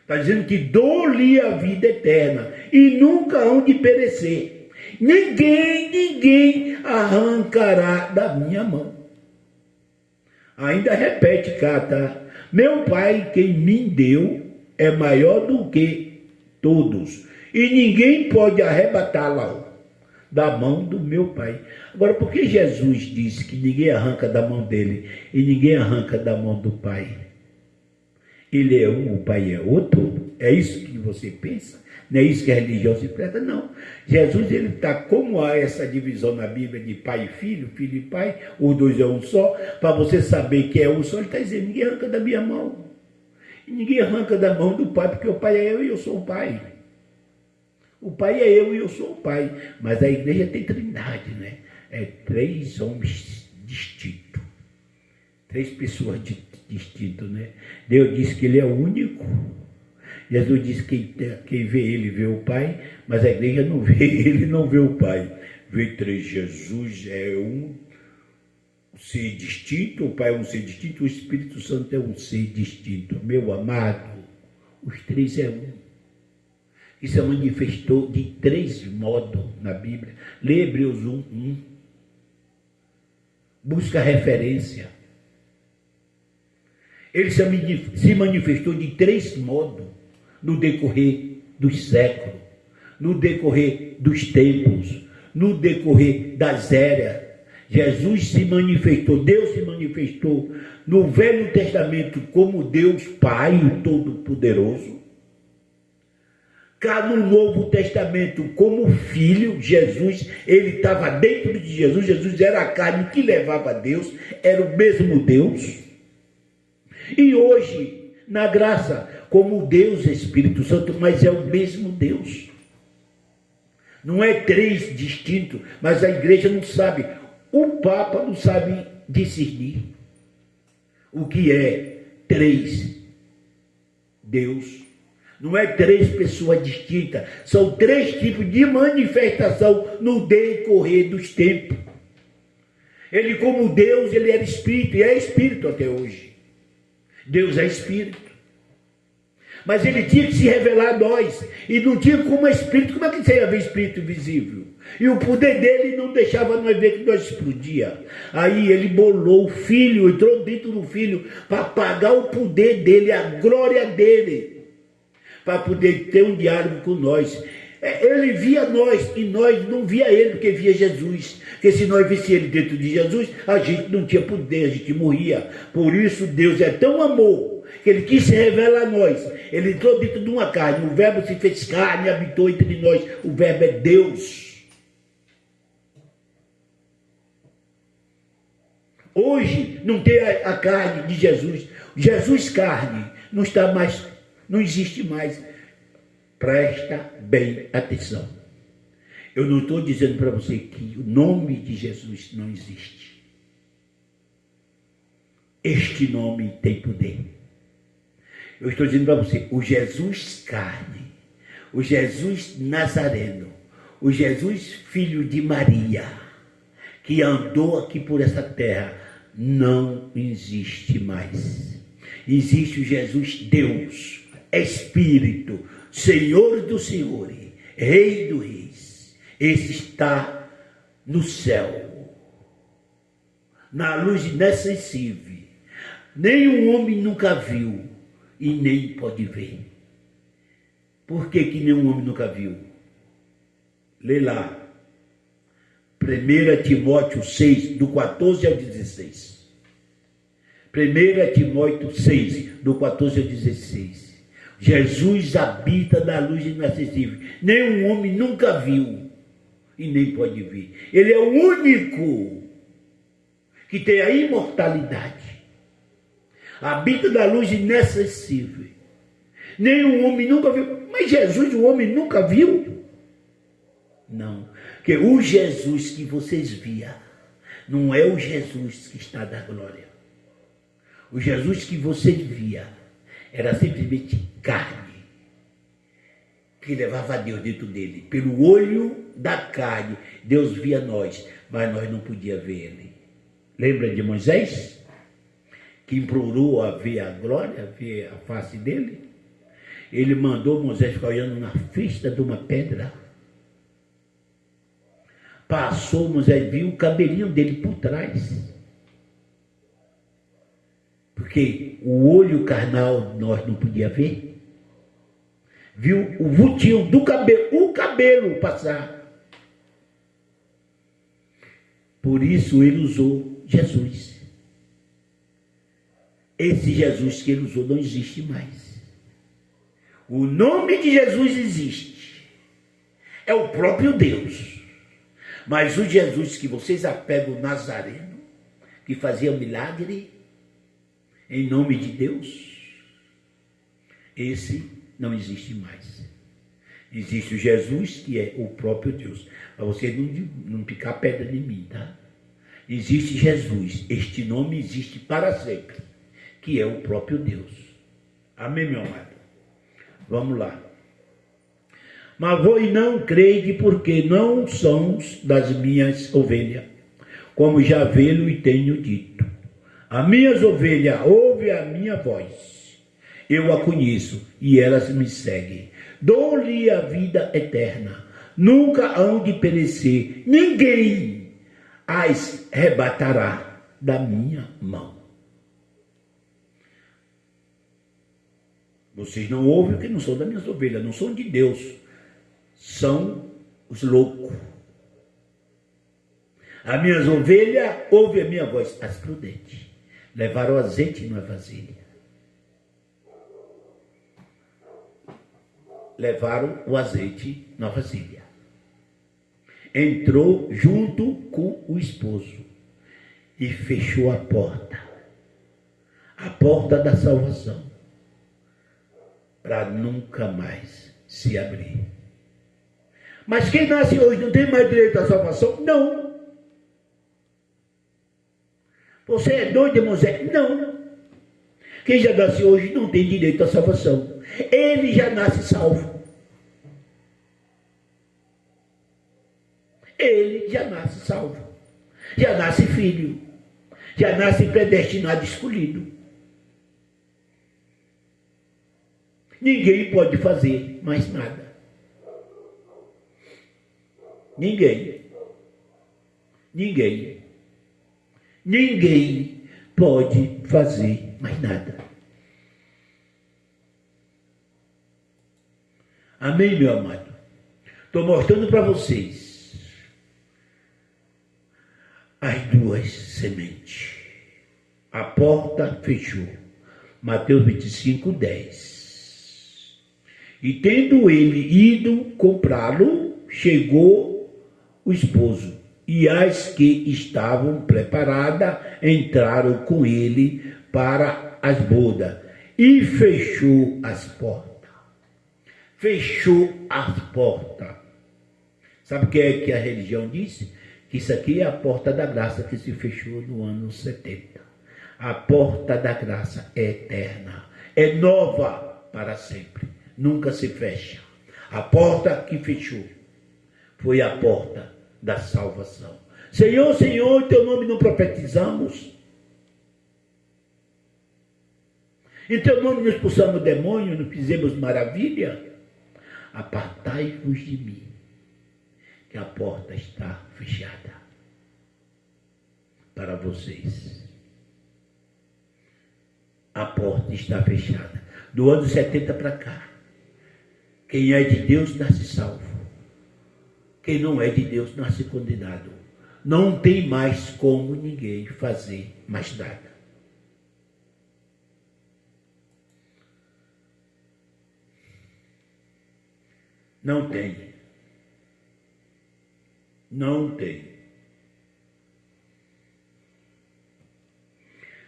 Está dizendo que dou-lhe a vida eterna e nunca hão de perecer. Ninguém arrancará da minha mão. Ainda repete cá, tá? Meu Pai, quem me deu, é maior do que todos. E ninguém pode arrebatá-la da mão do meu Pai. Agora, por que Jesus disse que ninguém arranca da mão dele e ninguém arranca da mão do Pai? Ele é um, o Pai é outro? É isso que você pensa? Não é isso que a religião se presta? Não. Jesus, ele está, como há essa divisão na Bíblia de pai e filho e pai, os dois é um só, para você saber que é um só, ele está dizendo, ninguém arranca da minha mão. E ninguém arranca da mão do Pai, porque o Pai é eu e eu sou o Pai. O Pai é eu e eu sou o Pai. Mas a igreja tem trindade, né? É 3 homens distintos. 3 pessoas distintas, né? Deus disse que ele é o único. Jesus disse que quem vê ele vê o Pai, mas a igreja não vê ele, não vê o Pai. Vê 3. Jesus é um ser distinto, o Pai é um ser distinto, o Espírito Santo é um ser distinto. Meu amado, os 3 é um. Isso se manifestou de 3 modos na Bíblia. Lê Hebreus 1:1. Busca referência. Ele se manifestou de 3 modos no decorrer dos séculos, no decorrer dos tempos, no decorrer das eras. Jesus se manifestou, Deus se manifestou no Velho Testamento como Deus Pai, o Todo-Poderoso. Cá no Novo Testamento como Filho, Jesus, ele estava dentro de Jesus, Jesus era a carne que levava a Deus, era o mesmo Deus. E hoje, na graça, como Deus Espírito Santo, mas é o mesmo Deus. Não é 3 distintos, mas a igreja não sabe. O Papa não sabe discernir o que é 3 Deus. Não é três pessoas distintas, são três tipos de manifestação no decorrer dos tempos. Ele, como Deus, ele era espírito e é espírito até hoje. Deus é espírito. Mas ele tinha que se revelar a nós. E não tinha como espírito. Como é que você ia ver espírito visível? E o poder dele não deixava nós ver que nós explodia. Aí ele bolou o filho, entrou dentro do filho para apagar o poder dele, a glória dele, para poder ter um diálogo com nós. Ele via nós e nós não via ele, porque via Jesus. Porque se nós víssemos ele dentro de Jesus, a gente não tinha poder, a gente morria. Por isso Deus é tão amor, que ele quis se revelar a nós. Ele entrou dentro de uma carne, o verbo se fez carne e habitou entre nós. O verbo é Deus. Hoje não tem a carne de Jesus. Jesus carne não está mais, não existe mais. Presta bem atenção. Eu não estou dizendo para você que o nome de Jesus não existe. Este nome tem poder. Eu estou dizendo para você, o Jesus carne, o Jesus Nazareno, o Jesus filho de Maria, que andou aqui por essa terra, não existe mais. Existe o Jesus Deus, Espírito, Senhor dos senhores, Rei dos reis. Esse está no céu, na luz inacessível. Nenhum homem nunca viu e nem pode ver. Por que nenhum homem nunca viu? Lê lá. 1 Timóteo 6, do 14 ao 16. 1 Timóteo 6, do 14 ao 16. Jesus habita na luz inacessível. Nenhum homem nunca viu e nem pode ver. Ele é o único que tem a imortalidade. Habita na luz inacessível. Nenhum homem nunca viu. Mas Jesus, o homem nunca viu? Não. Porque o Jesus que vocês viam não é o Jesus que está da glória. O Jesus que vocês viam era simplesmente carne, que levava a Deus dentro dele. Pelo olho da carne, Deus via nós, mas nós não podíamos ver ele. Lembra de Moisés? Que implorou a ver a glória, a ver a face dele? Ele mandou Moisés ficar olhando na fresta de uma pedra. Passou, Moisés viu o cabelinho dele por trás. Porque o olho carnal nós não podia ver. Viu o vultinho do cabelo, o cabelo passar. Por isso ele usou Jesus. Esse Jesus que ele usou não existe mais. O nome de Jesus existe. É o próprio Deus. Mas o Jesus que vocês apegam, o Nazareno, que fazia milagre em nome de Deus, esse não existe mais. Existe o Jesus que é o próprio Deus. Para você não picar pedra em mim, tá? Existe Jesus. Este nome existe para sempre, que é o próprio Deus. Amém, meu amado? Vamos lá. Mas vós não crede, porque não sois das minhas ovelhas, como já vê-lo e tenho dito. As minhas ovelhas ouvem a minha voz, eu a conheço e elas me seguem. Dou-lhe a vida eterna, nunca hão de perecer, ninguém as arrebatará da minha mão. Vocês não ouvem porque não são das minhas ovelhas, não são de Deus, são os loucos. As minhas ovelhas ouvem a minha voz, as prudentes. Levaram azeite na vasilha. Levaram o azeite na vasilha. Entrou junto com o esposo e fechou a porta da salvação, para nunca mais se abrir. Mas quem nasce hoje não tem mais direito à salvação? Não. Você é doido, Moisés? Não. Quem já nasce hoje não tem direito à salvação. Ele já nasce salvo. Ele já nasce salvo. Já nasce filho. Já nasce predestinado, escolhido. Ninguém pode fazer mais nada. Ninguém. Ninguém. Ninguém pode fazer mais nada. Amém, meu amado? Estou mostrando para vocês as duas sementes. A porta fechou. Mateus 25, 10. E tendo ele ido comprá-lo, chegou o esposo. E as que estavam preparadas entraram com ele para as bodas. E fechou as portas. Fechou as portas. Sabe o que é que a religião disse? Que isso aqui é a porta da graça que se fechou no ano 70. A porta da graça é eterna. É nova para sempre. Nunca se fecha. A porta que fechou foi a porta da salvação. Senhor, Senhor, em teu nome não profetizamos. Em teu nome não expulsamos demônio, não fizemos maravilha. Apartai-vos de mim, que a porta está fechada para vocês. A porta está fechada. Do ano 70 para cá, quem é de Deus nasce salvo. Quem não é de Deus nasce condenado. Não tem mais como ninguém fazer mais nada. Não tem. Não tem.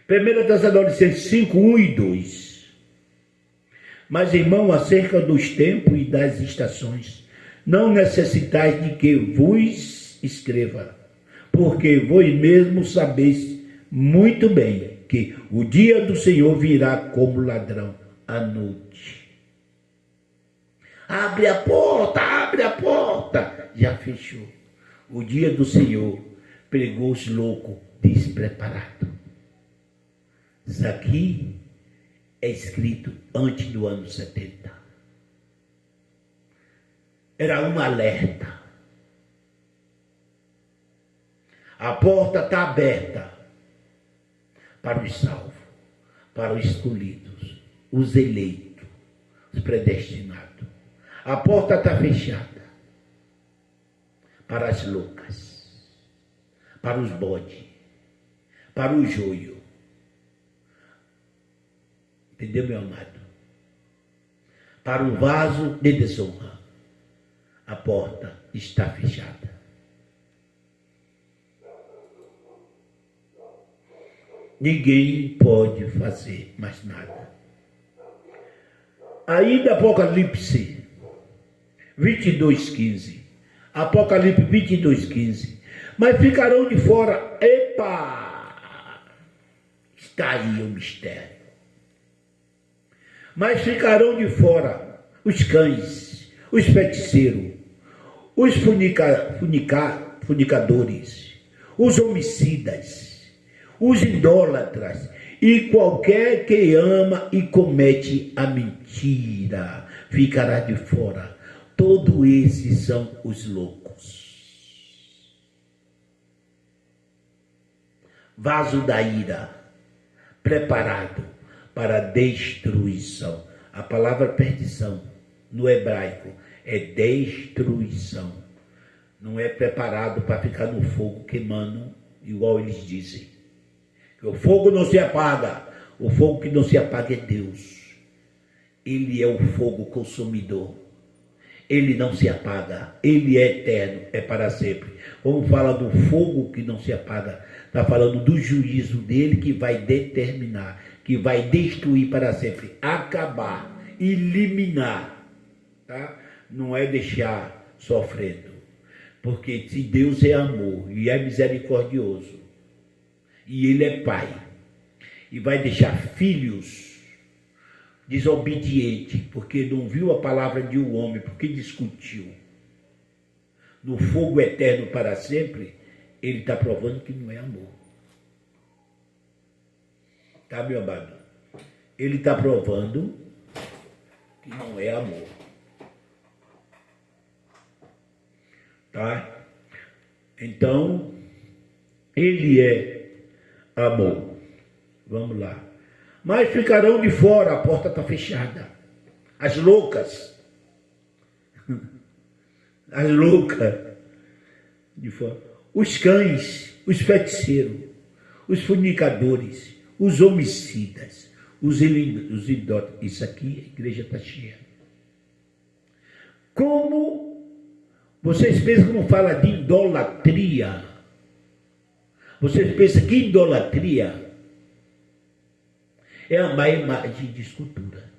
1 Tessalonicenses 5, 1 e 2. Mas, irmão, acerca dos tempos e das estações, não necessitais de que vos escreva, porque vós mesmos sabeis muito bem que o dia do Senhor virá como ladrão à noite. Abre a porta, abre a porta. Já fechou. O dia do Senhor pregou os loucos despreparados. Isso aqui é escrito antes do ano 70. Era um alerta. A porta está aberta para os salvos, para os escolhidos, os eleitos, os predestinados. A porta está fechada para as loucas, para os bodes, para o joio. Entendeu, meu amado? Para o vaso de desonra. A porta está fechada. Ninguém pode fazer mais nada. Ainda Apocalipse 22:15. Apocalipse 22:15. Mas ficarão de fora. Epa! Está aí o mistério. Mas ficarão de fora os cães, os feiticeiros, os funicadores, os homicidas, os idólatras e qualquer que ama e comete a mentira ficará de fora. Todos esses são os loucos. Vaso da ira, preparado para destruição. A palavra perdição no hebraico é destruição. Não é preparado para ficar no fogo queimando, igual eles dizem. Que o fogo não se apaga. O fogo que não se apaga é Deus. Ele é o fogo consumidor. Ele não se apaga. Ele é eterno, é para sempre. Quando fala do fogo que não se apaga, está falando do juízo dele que vai determinar, que vai destruir para sempre, acabar, eliminar, tá? Não é deixar sofrendo, porque se Deus é amor e é misericordioso, e Ele é Pai, e vai deixar filhos desobedientes, porque não viu a palavra de um homem, porque discutiu no fogo eterno para sempre, ele está provando que não é amor. Tá, meu amado? Ele está provando que não é amor. Tá? Então, ele é amor. Vamos lá. Mas ficarão de fora, a porta está fechada. As loucas. As loucas de fora. Os cães, os feiticeiros, os fornicadores, os homicidas, os idólatras. Isso aqui, a igreja está cheia. Como vocês pensam que não fala de idolatria? Vocês pensam que idolatria é amar imagem de escultura?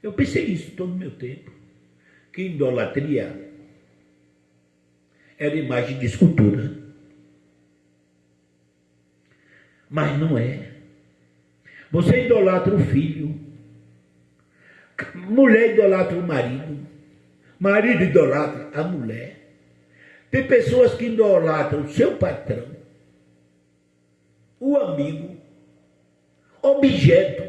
Eu pensei isso todo o meu tempo. Que idolatria era imagem de escultura. Mas não é. Você idolatra o filho. Mulher idolatra o marido. Marido idolatra a mulher. Tem pessoas que idolatram o seu patrão, o amigo, objeto,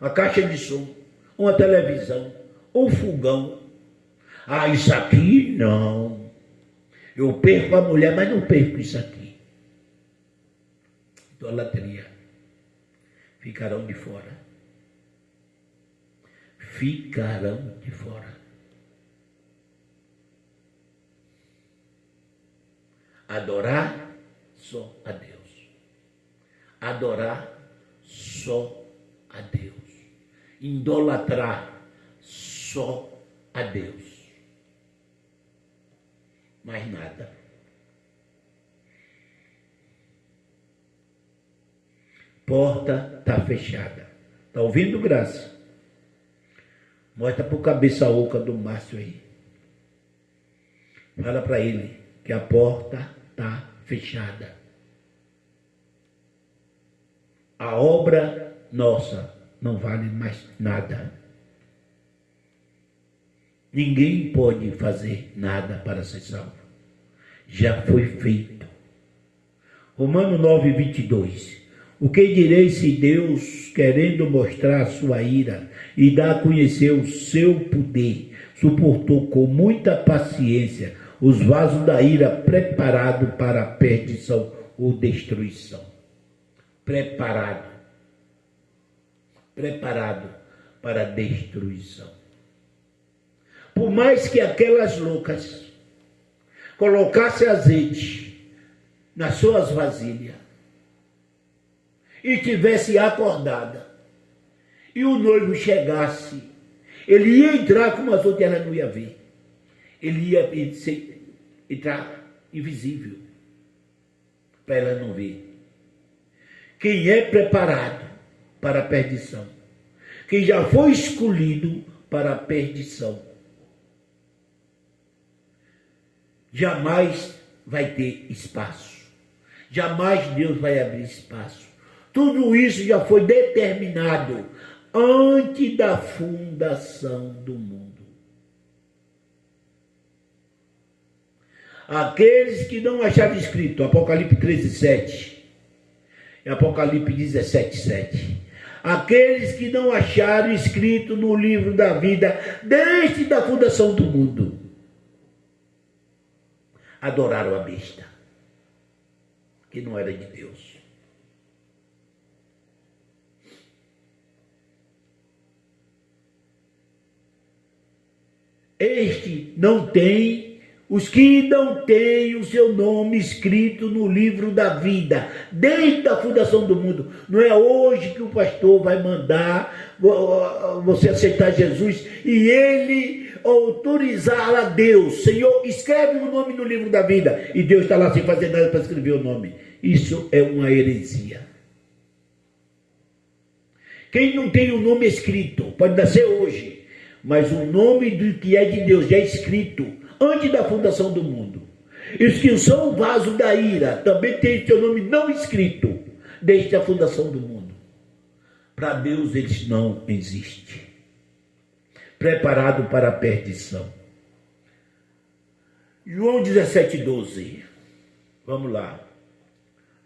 a caixa de som, uma televisão, um fogão. Ah, isso aqui não. Eu perco a mulher, mas não perco isso aqui. Idolatria. Ficarão de fora. Ficarão de fora. Adorar só a Deus. Adorar só a Deus. Idolatrar só a Deus. Mais nada. Porta está fechada. Está ouvindo, Graça? Mostra para o cabeça oca do Márcio aí. Fala para ele que a porta está fechada. A obra nossa não vale mais nada. Ninguém pode fazer nada para ser salvo. Já foi feito. Romanos 9, 22. O que direi se Deus, querendo mostrar a sua ira e dar a conhecer o seu poder, suportou com muita paciência os vasos da ira preparados para a perdição ou destruição? Preparado para a destruição. Por mais que aquelas loucas colocassem azeite nas suas vasilhas e tivesse acordada, e o noivo chegasse, ele ia entrar como as outras, ela não ia ver. Ele ia entrar invisível, para ela não ver. Quem é preparado para a perdição, quem já foi escolhido para a perdição, jamais vai ter espaço. Jamais Deus vai abrir espaço. Tudo isso já foi determinado antes da fundação do mundo. Aqueles que não acharam escrito, Apocalipse 13:7 e Apocalipse 17:7. Aqueles que não acharam escrito no livro da vida desde a fundação do mundo, adoraram a besta, que não era de Deus. Os que não têm o seu nome escrito no livro da vida, desde a fundação do mundo. Não é hoje que o pastor vai mandar você aceitar Jesus e ele autorizar a Deus. Senhor, escreve o nome no livro da vida. E Deus está lá sem fazer nada para escrever o nome. Isso é uma heresia. Quem não tem o nome escrito, pode nascer hoje, mas o nome do que é de Deus já é escrito antes da fundação do mundo. E os que são o vaso da ira também têm seu nome não escrito desde a fundação do mundo. Para Deus eles não existem. Preparado para a perdição. João 17:12. Vamos lá.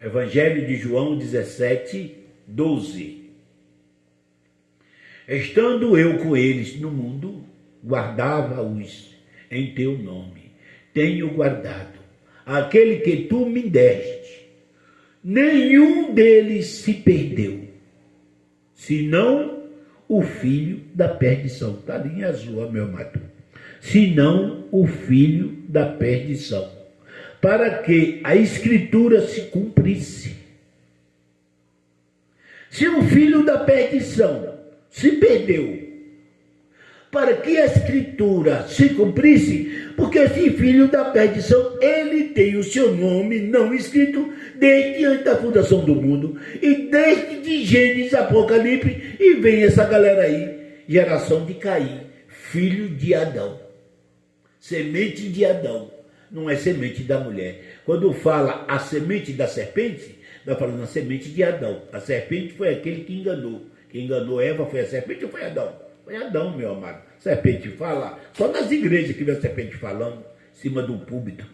Evangelho de João 17:12. Estando eu com eles no mundo, guardava-os em teu nome. Tenho guardado aquele que tu me deste. Nenhum deles se perdeu, senão o filho da perdição. Está ali em azul, meu amado. Senão o filho da perdição, para que a escritura se cumprisse. Se o filho da perdição se perdeu, para que a escritura se cumprisse, porque esse filho da perdição, ele tem o seu nome não escrito desde antes da fundação do mundo, e desde de Gênesis, Apocalipse, e vem essa galera aí, geração de Caim, filho de Adão. Semente de Adão, não é semente da mulher. Quando fala a semente da serpente, está falando a semente de Adão. A serpente foi aquele que enganou. Quem enganou Eva foi a serpente ou foi Adão? Foi Adão, meu amado. Serpente fala, só nas igrejas que vê a serpente falando, em cima do púlpito.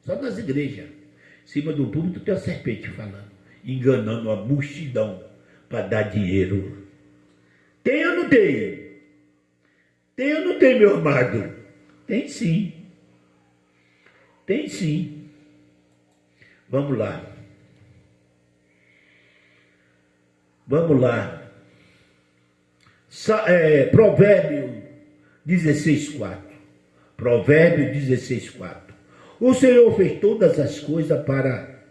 Só nas igrejas. Em cima do púlpito tem a serpente falando, enganando a multidão para dar dinheiro. Tem ou não tem? Tem ou não tem, meu amado? Tem sim. Tem sim. Vamos lá. Vamos lá. Provérbio 16:4. Provérbio 16:4. O Senhor fez todas as coisas para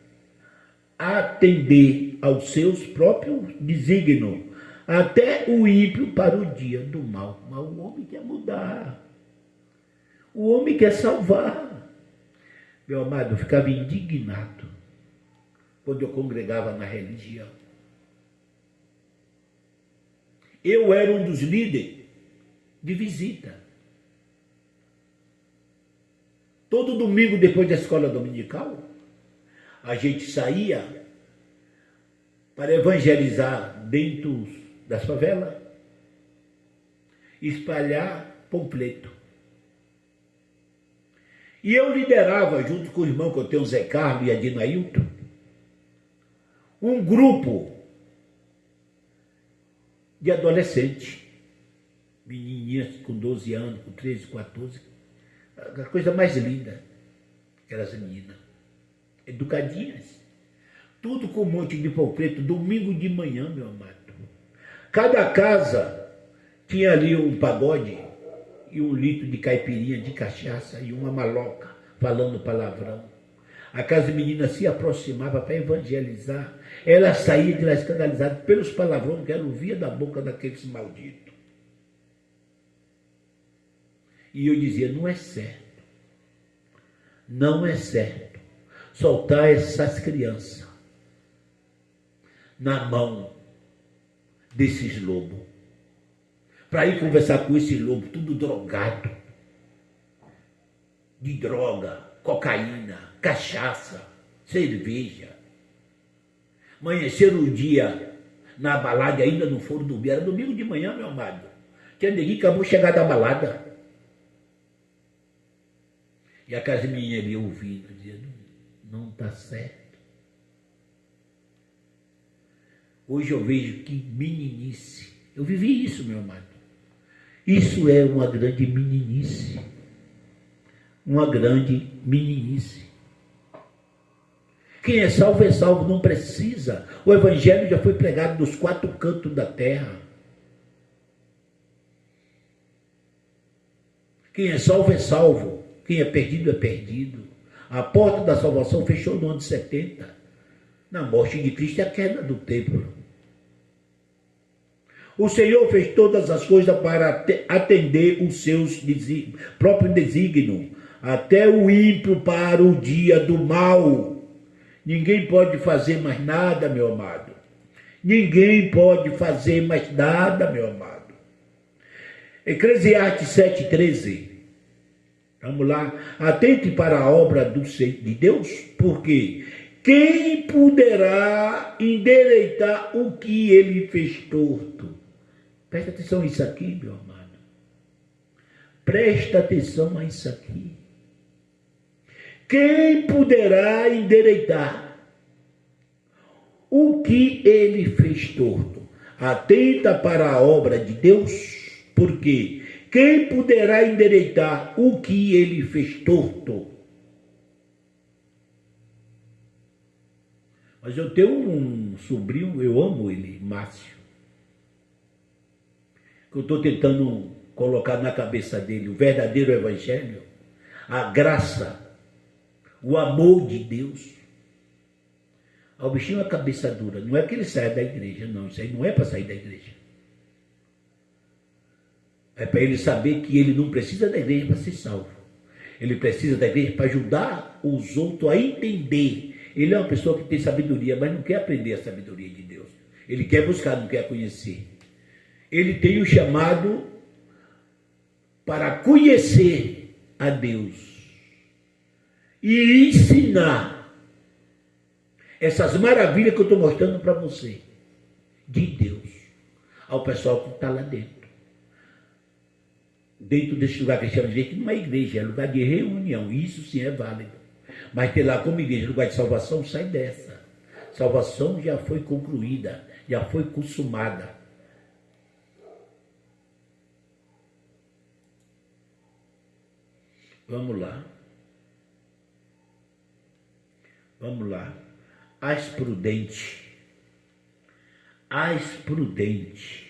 atender aos seus próprios desígnios, até o ímpio para o dia do mal. Mas o homem quer mudar. O homem quer salvar. Meu amado, eu ficava indignado quando eu congregava na religião. Eu era um dos líderes de visita. Todo domingo, depois da escola dominical, a gente saía para evangelizar dentro das favelas, espalhar panfleto. E eu liderava, junto com o irmão que eu tenho, Zé Carlos e Adinailton, um grupo de adolescentes, menininhas com 12 anos, com 13, 14, a coisa mais linda, aquelas meninas, educadinhas, tudo com um monte de panfleto, domingo de manhã, meu amado. Cada casa tinha ali um pagode e 1 litro de caipirinha de cachaça e uma maloca falando palavrão. A casa menina se aproximava para evangelizar. Ela saía de lá escandalizada pelos palavrões que ela ouvia da boca daqueles malditos. E eu dizia, não é certo. Não é certo soltar essas crianças na mão desses lobos. Para ir conversar com esse lobo, tudo drogado, de droga, cocaína, cachaça, cerveja. Amanheceram o dia na balada, ainda não foram dormir, era domingo de manhã, meu amado. Tinha ninguém que acabou de chegar da balada. E a casa minha ali ouvindo, dizendo, não está certo. Hoje eu vejo que meninice. Eu vivi isso, meu amado. Isso é uma grande meninice. Uma grande meninice. Quem é salvo, não precisa. O evangelho já foi pregado nos 4 cantos da terra. Quem é salvo. Quem é perdido. A porta da salvação fechou no ano de 70. Na morte de Cristo e a queda do templo. O Senhor fez todas as coisas para atender os seus próprios desígnios, até o ímpio para o dia do mal. Ninguém pode fazer mais nada, meu amado. Ninguém pode fazer mais nada, meu amado. Eclesiastes 7:13. Vamos lá. Atente para a obra de Deus, porque Quem poderá endireitar o que ele fez torto? Presta atenção nisso aqui, meu amado. Presta atenção a isso aqui. Quem poderá endireitar o que ele fez torto? Atenta para a obra de Deus, porque quem poderá endireitar o que ele fez torto? Mas eu tenho um sobrinho, eu amo ele, Márcio, que eu estou tentando colocar na cabeça dele o verdadeiro evangelho, a graça, o amor de Deus. O bichinho é cabeça dura. Não é que ele saia da igreja, não. Isso aí não é para sair da igreja. É para ele saber que ele não precisa da igreja para ser salvo. Ele precisa da igreja para ajudar os outros a entender. Ele é uma pessoa que tem sabedoria, mas não quer aprender a sabedoria de Deus. Ele quer buscar, não quer conhecer. Ele tem o chamado para conhecer a Deus e ensinar essas maravilhas que eu estou mostrando para você, de Deus, ao pessoal que está lá dentro. Dentro desse lugar que a gente chama de igreja, que não é igreja, é lugar de reunião. Isso sim é válido. Mas ter lá como igreja, lugar de salvação, sai dessa. Salvação já foi concluída, já foi consumada. Vamos lá. Vamos lá. As prudentes. As prudentes.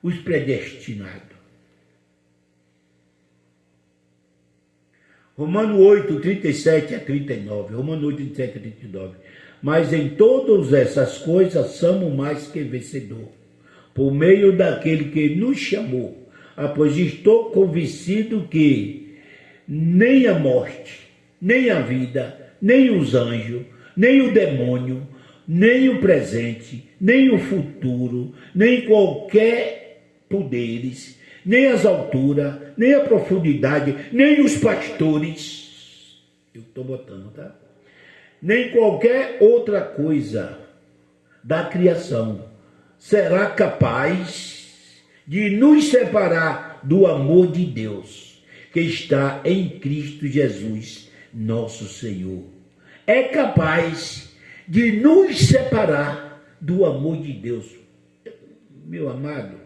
Os predestinados. Romano 8, 37 a 39. Romano 8, 37 a 39. Mas em todas essas coisas somos mais que vencedor, por meio daquele que nos chamou. Pois estou convencido que nem a morte, nem a vida, nem os anjos, nem o demônio, nem o presente, nem o futuro, nem qualquer poderes, nem as alturas, nem a profundidade, nem os pastores, eu estou botando, tá? Nem qualquer outra coisa da criação será capaz de nos separar do amor de Deus, que está em Cristo Jesus, nosso Senhor. É capaz de nos separar do amor de Deus. Meu amado,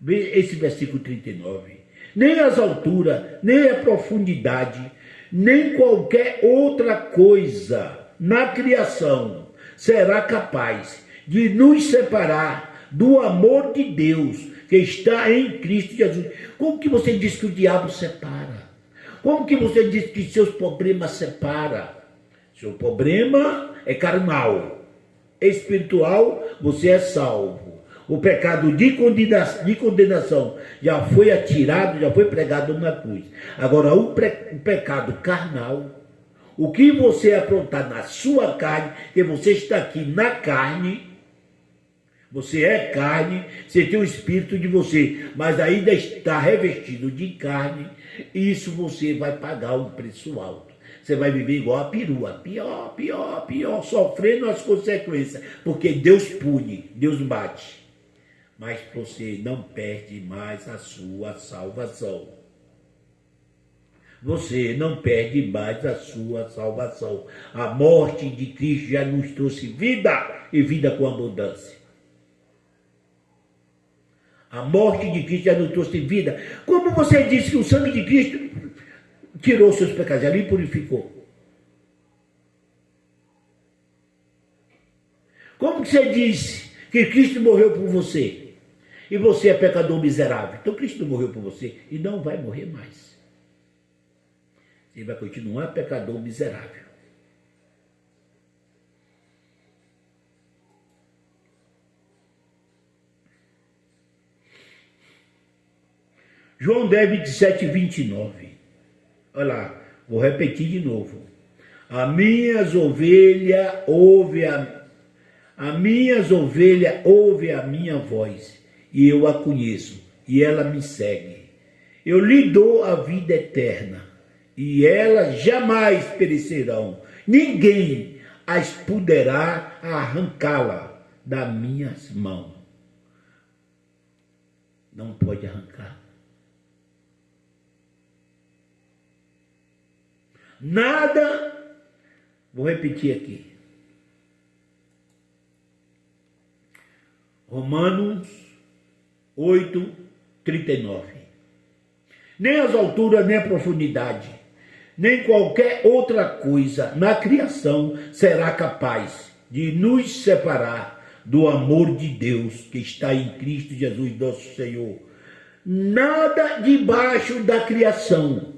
vê esse versículo 39. Nem as alturas, nem a profundidade, nem qualquer outra coisa na criação será capaz de nos separar do amor de Deus que está em Cristo Jesus. Como que você diz que o diabo separa? Como que você diz que seus problemas separam? Seu problema é carnal. Espiritual, você é salvo. O pecado de condenação já foi atirado, já foi pregado na cruz. Agora, o pecado carnal, o que você aprontar na sua carne, que você está aqui na carne, você é carne, você tem o espírito de você, mas ainda está revestido de carne, isso você vai pagar um preço alto. Você vai viver igual a perua, pior, sofrendo as consequências, porque Deus pune, Deus bate. Mas você não perde mais a sua salvação. Você não perde mais a sua salvação. A morte de Cristo já nos trouxe vida e vida com abundância. A morte de Cristo já nos trouxe vida. Como você disse que o sangue de Cristo tirou seus pecados, já lhe purificou. Como que você disse que Cristo morreu por você? E você é pecador miserável. Então Cristo não morreu por você e não vai morrer mais. Você vai continuar pecador miserável. João 10, 27 e 29. Olha lá, vou repetir de novo. As minhas ovelhas ouvem a minha voz, e eu a conheço, e ela me segue. Eu lhe dou a vida eterna, e elas jamais perecerão, ninguém as poderá arrancá-la das minhas mãos. Não pode arrancar. Nada, vou repetir aqui. Romanos 8:39. Nem as alturas, nem a profundidade, nem qualquer outra coisa na criação será capaz de nos separar do amor de Deus que está em Cristo Jesus, nosso Senhor. Nada debaixo da criação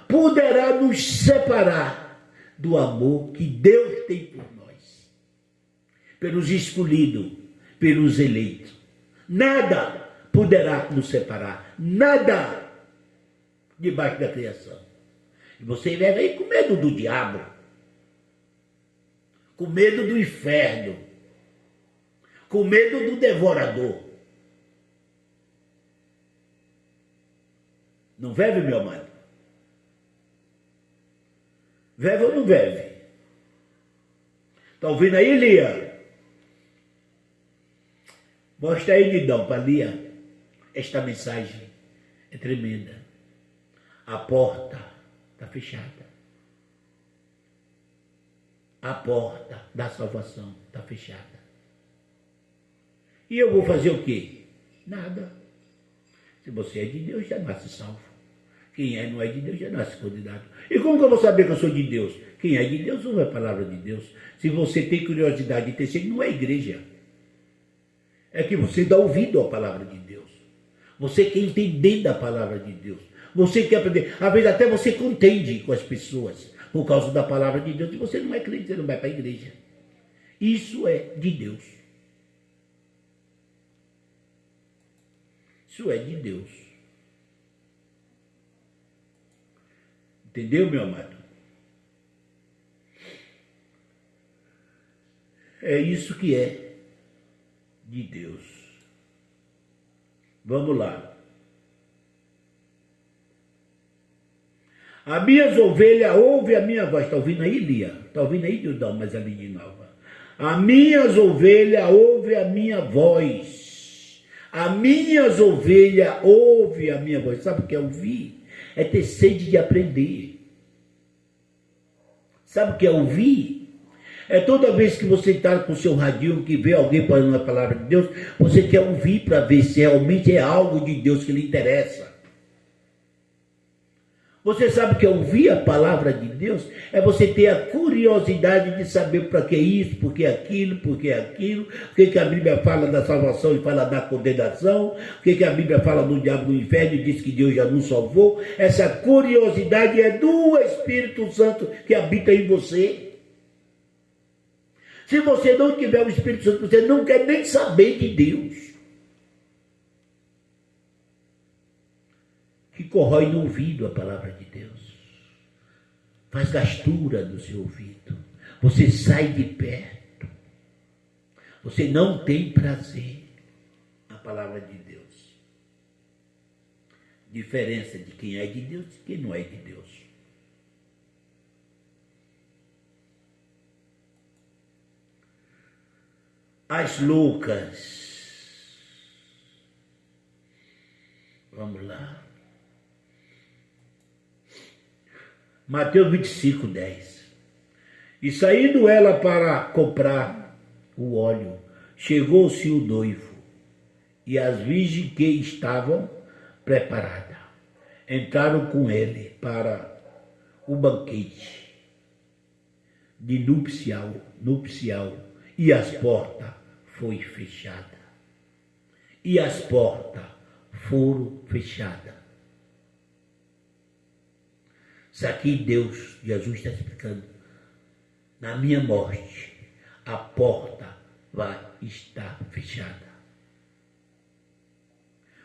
poderá nos separar do amor que Deus tem por nós, pelos escolhidos, pelos eleitos. Nada poderá nos separar, nada debaixo da criação. E você vive aí com medo do diabo, com medo do inferno, com medo do devorador. Não vive, meu amado? Vive ou não vive? Está ouvindo aí, Lia? Mostra aí, Nidão, para Lia. Esta mensagem é tremenda. A porta está fechada. A porta da salvação está fechada. E eu vou fazer o quê? Nada. Se você é de Deus, já nasce salvo. Quem não é de Deus, já nasce condenado. E como que eu vou saber que eu sou de Deus? Quem é de Deus ouve a palavra de Deus. Se você tem curiosidade de ter sido, não é igreja. É que você dá ouvido à palavra de Deus. Você quer entender da palavra de Deus. Você quer aprender. Às vezes até você contende com as pessoas por causa da palavra de Deus. E você não é crente, você não vai para a igreja. Isso é de Deus. Isso é de Deus. Entendeu, meu amado? É isso que é de Deus. Vamos lá. As minhas ovelhas ouvem a minha voz. Está ouvindo aí, Lia? Está ouvindo aí, Dildão, mas ali de novo. As minhas ovelhas ouvem a minha voz. As minhas ovelhas ouvem a minha voz. Sabe o que é ouvir? É ter sede de aprender. Sabe o que é ouvir? É toda vez que você está com o seu radinho, que vê alguém falando a palavra de Deus, você quer ouvir para ver se realmente é algo de Deus que lhe interessa. Você sabe que ouvir a palavra de Deus é você ter a curiosidade de saber para que isso, por que aquilo, por que aquilo, o que a Bíblia fala da salvação e fala da condenação, o que a Bíblia fala do diabo do inferno e diz que Deus já nos salvou. Essa curiosidade é do Espírito Santo que habita em você. Se você não tiver o Espírito Santo, você não quer nem saber de Deus. Que corrói no ouvido a palavra de Deus. Faz gastura no seu ouvido. Você sai de perto. Você não tem prazer na palavra de Deus. Diferença de quem é de Deus e quem não é de Deus. As loucas. Vamos lá. Mateus 25:10. E saindo ela para comprar o óleo, chegou-se o noivo, e as virgens que estavam preparadas entraram com ele para o banquete de nupcial, e as portas foi fechada. E as portas foram fechadas. Isso aqui Jesus está explicando. Na minha morte, a porta vai estar fechada.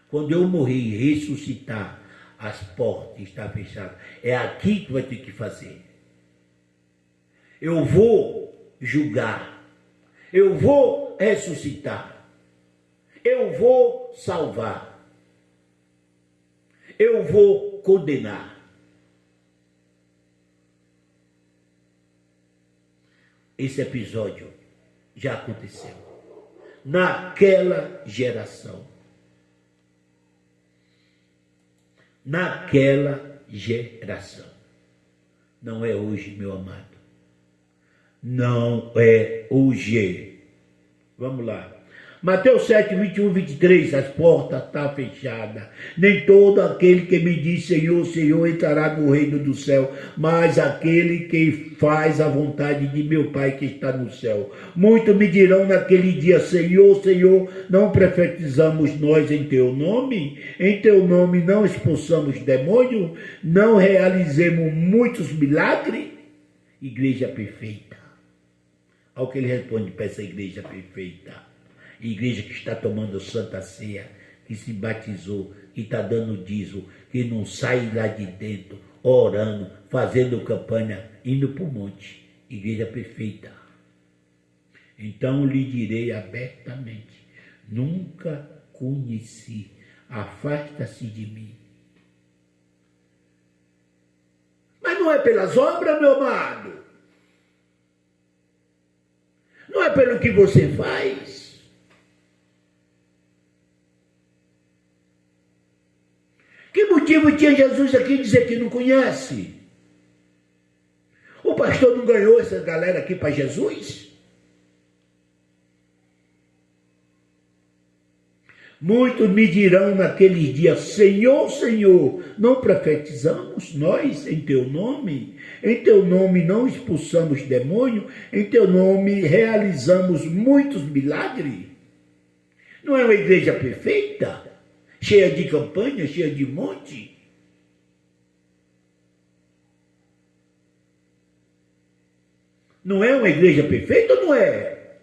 Quando eu morrer e ressuscitar, as portas estão fechadas. É aqui que vai ter que fazer. Eu vou julgar. Eu vou ressuscitar. Eu vou salvar. Eu vou condenar. esse episódio já aconteceu. Naquela geração. Naquela geração. Não é hoje, meu amado. Não é hoje. Vamos lá. Mateus 7, 21, 23, as portas estão fechadas. Nem todo aquele que me diz Senhor, Senhor entrará no reino do céu, mas aquele que faz a vontade de meu Pai que está no céu. Muitos me dirão naquele dia, Senhor, Senhor, não profetizamos nós em teu nome? Em teu nome não expulsamos demônio? Não realizemos muitos milagres? Igreja perfeita. Ao que ele responde para essa igreja perfeita. Igreja que está tomando Santa Ceia, que se batizou, que está dando dízimo, que não sai lá de dentro, orando, fazendo campanha, indo para o monte. Igreja perfeita. Então lhe direi abertamente, nunca conheci, afasta-se de mim. Mas não é pelas obras, meu amado. Não é pelo que você faz. Que motivo tinha Jesus aqui dizer que não conhece? O pastor não ganhou essa galera aqui para Jesus? Muitos me dirão naquele dia, Senhor, Senhor, não profetizamos nós em teu nome? Em teu nome não expulsamos demônio? Em teu nome realizamos muitos milagres? Não é uma igreja perfeita? Cheia de campanha, cheia de monte? Não é uma igreja perfeita ou não é?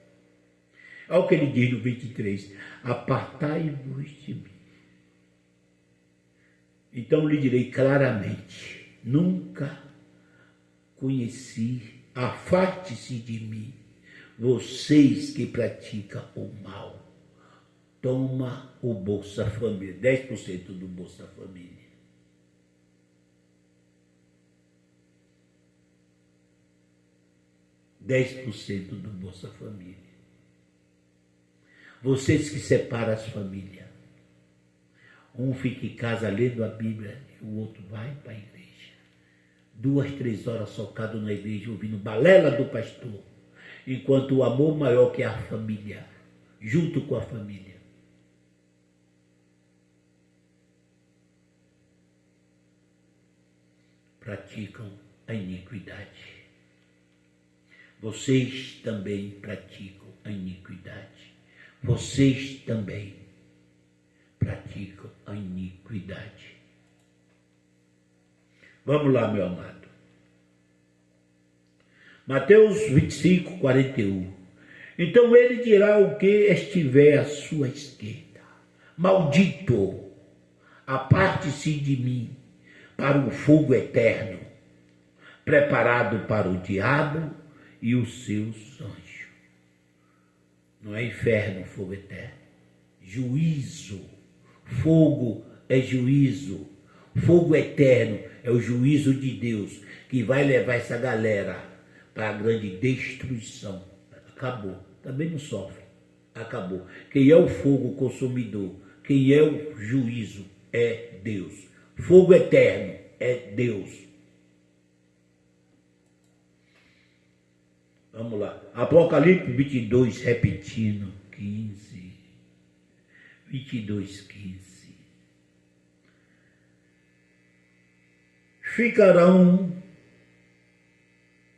Olha o que ele diz no 23. Apartai-vos de mim. Então lhe direi claramente, nunca conheci, afaste-se de mim, vocês que praticam o mal. Toma o Bolsa Família, 10% do Bolsa Família. Do Bolsa Família. Vocês que separam as famílias. Um fica em casa lendo a Bíblia e o outro vai para a igreja. 2, 3 horas socado na igreja ouvindo balela do pastor. Enquanto o amor maior que a família, junto com a família. Praticam a iniquidade. Vocês também praticam a iniquidade. Vocês também praticam a iniquidade. Vamos lá, meu amado. Mateus 25, 41. Então ele dirá o que estiver à sua esquerda. Maldito, aparte-se de mim, para o fogo eterno, preparado para o diabo e os seus anjos. Não é inferno, fogo eterno. Juízo. Fogo é juízo. Fogo eterno é o juízo de Deus, que vai levar essa galera para a grande destruição. Acabou. Também não sofre. Acabou. Quem é o fogo consumidor? Quem é o juízo? É Deus. Fogo eterno é Deus. Vamos lá. Apocalipse 22, repetindo. 15. 22, 15.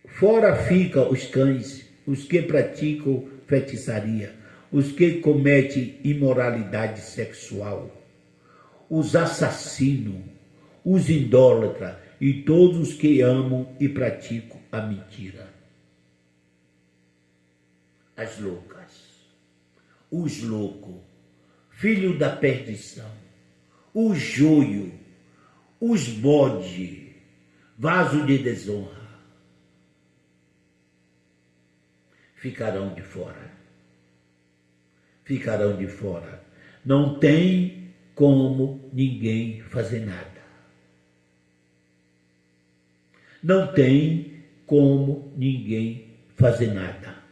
Fora ficam os cães, os que praticam feitiçaria, os que cometem imoralidade sexual, os assassinos, os idólatras e todos os que amam e praticam a mentira. As loucas, os loucos, filho da perdição, o joio, os bode, vaso de desonra, ficarão de fora. Ficarão de fora. Não tem como ninguém fazer nada. Não tem como ninguém fazer nada.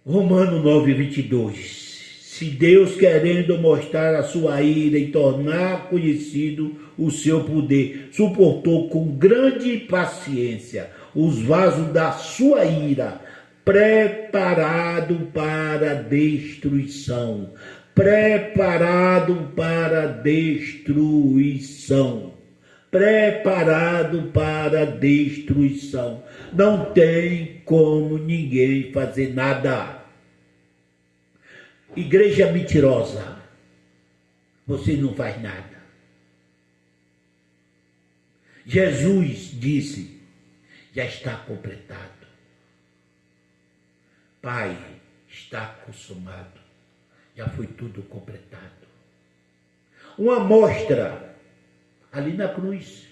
Romanos 9:22. Se Deus, querendo mostrar a sua ira e tornar conhecido o seu poder, suportou com grande paciência os vasos da sua ira, preparado para destruição. Preparado para destruição. Preparado para destruição. Não tem como ninguém fazer nada. Igreja mentirosa, você não faz nada. Jesus disse, já está completado. Pai, está consumado. Já foi tudo completado. Uma amostra ali na cruz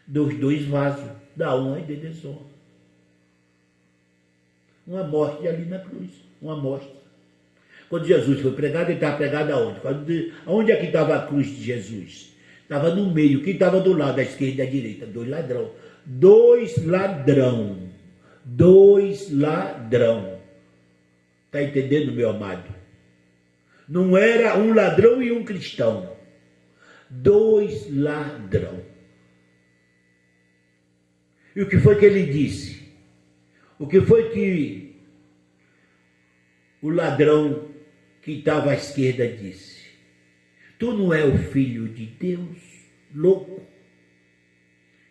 dos 2 vasos, da honra e da desonra. Uma amostra ali na cruz, uma amostra. Quando Jesus foi pregado, ele estava pregado aonde? Aonde é que estava a cruz de Jesus? Estava no meio. Quem estava do lado, da esquerda e da direita? 2 ladrões. 2 ladrão. 2 ladrão. Está entendendo, meu amado? Não era um ladrão e um cristão. 2 ladrão. E o que foi que ele disse? O que foi que o ladrão que estava à esquerda disse? Tu não é o filho de Deus? Louco.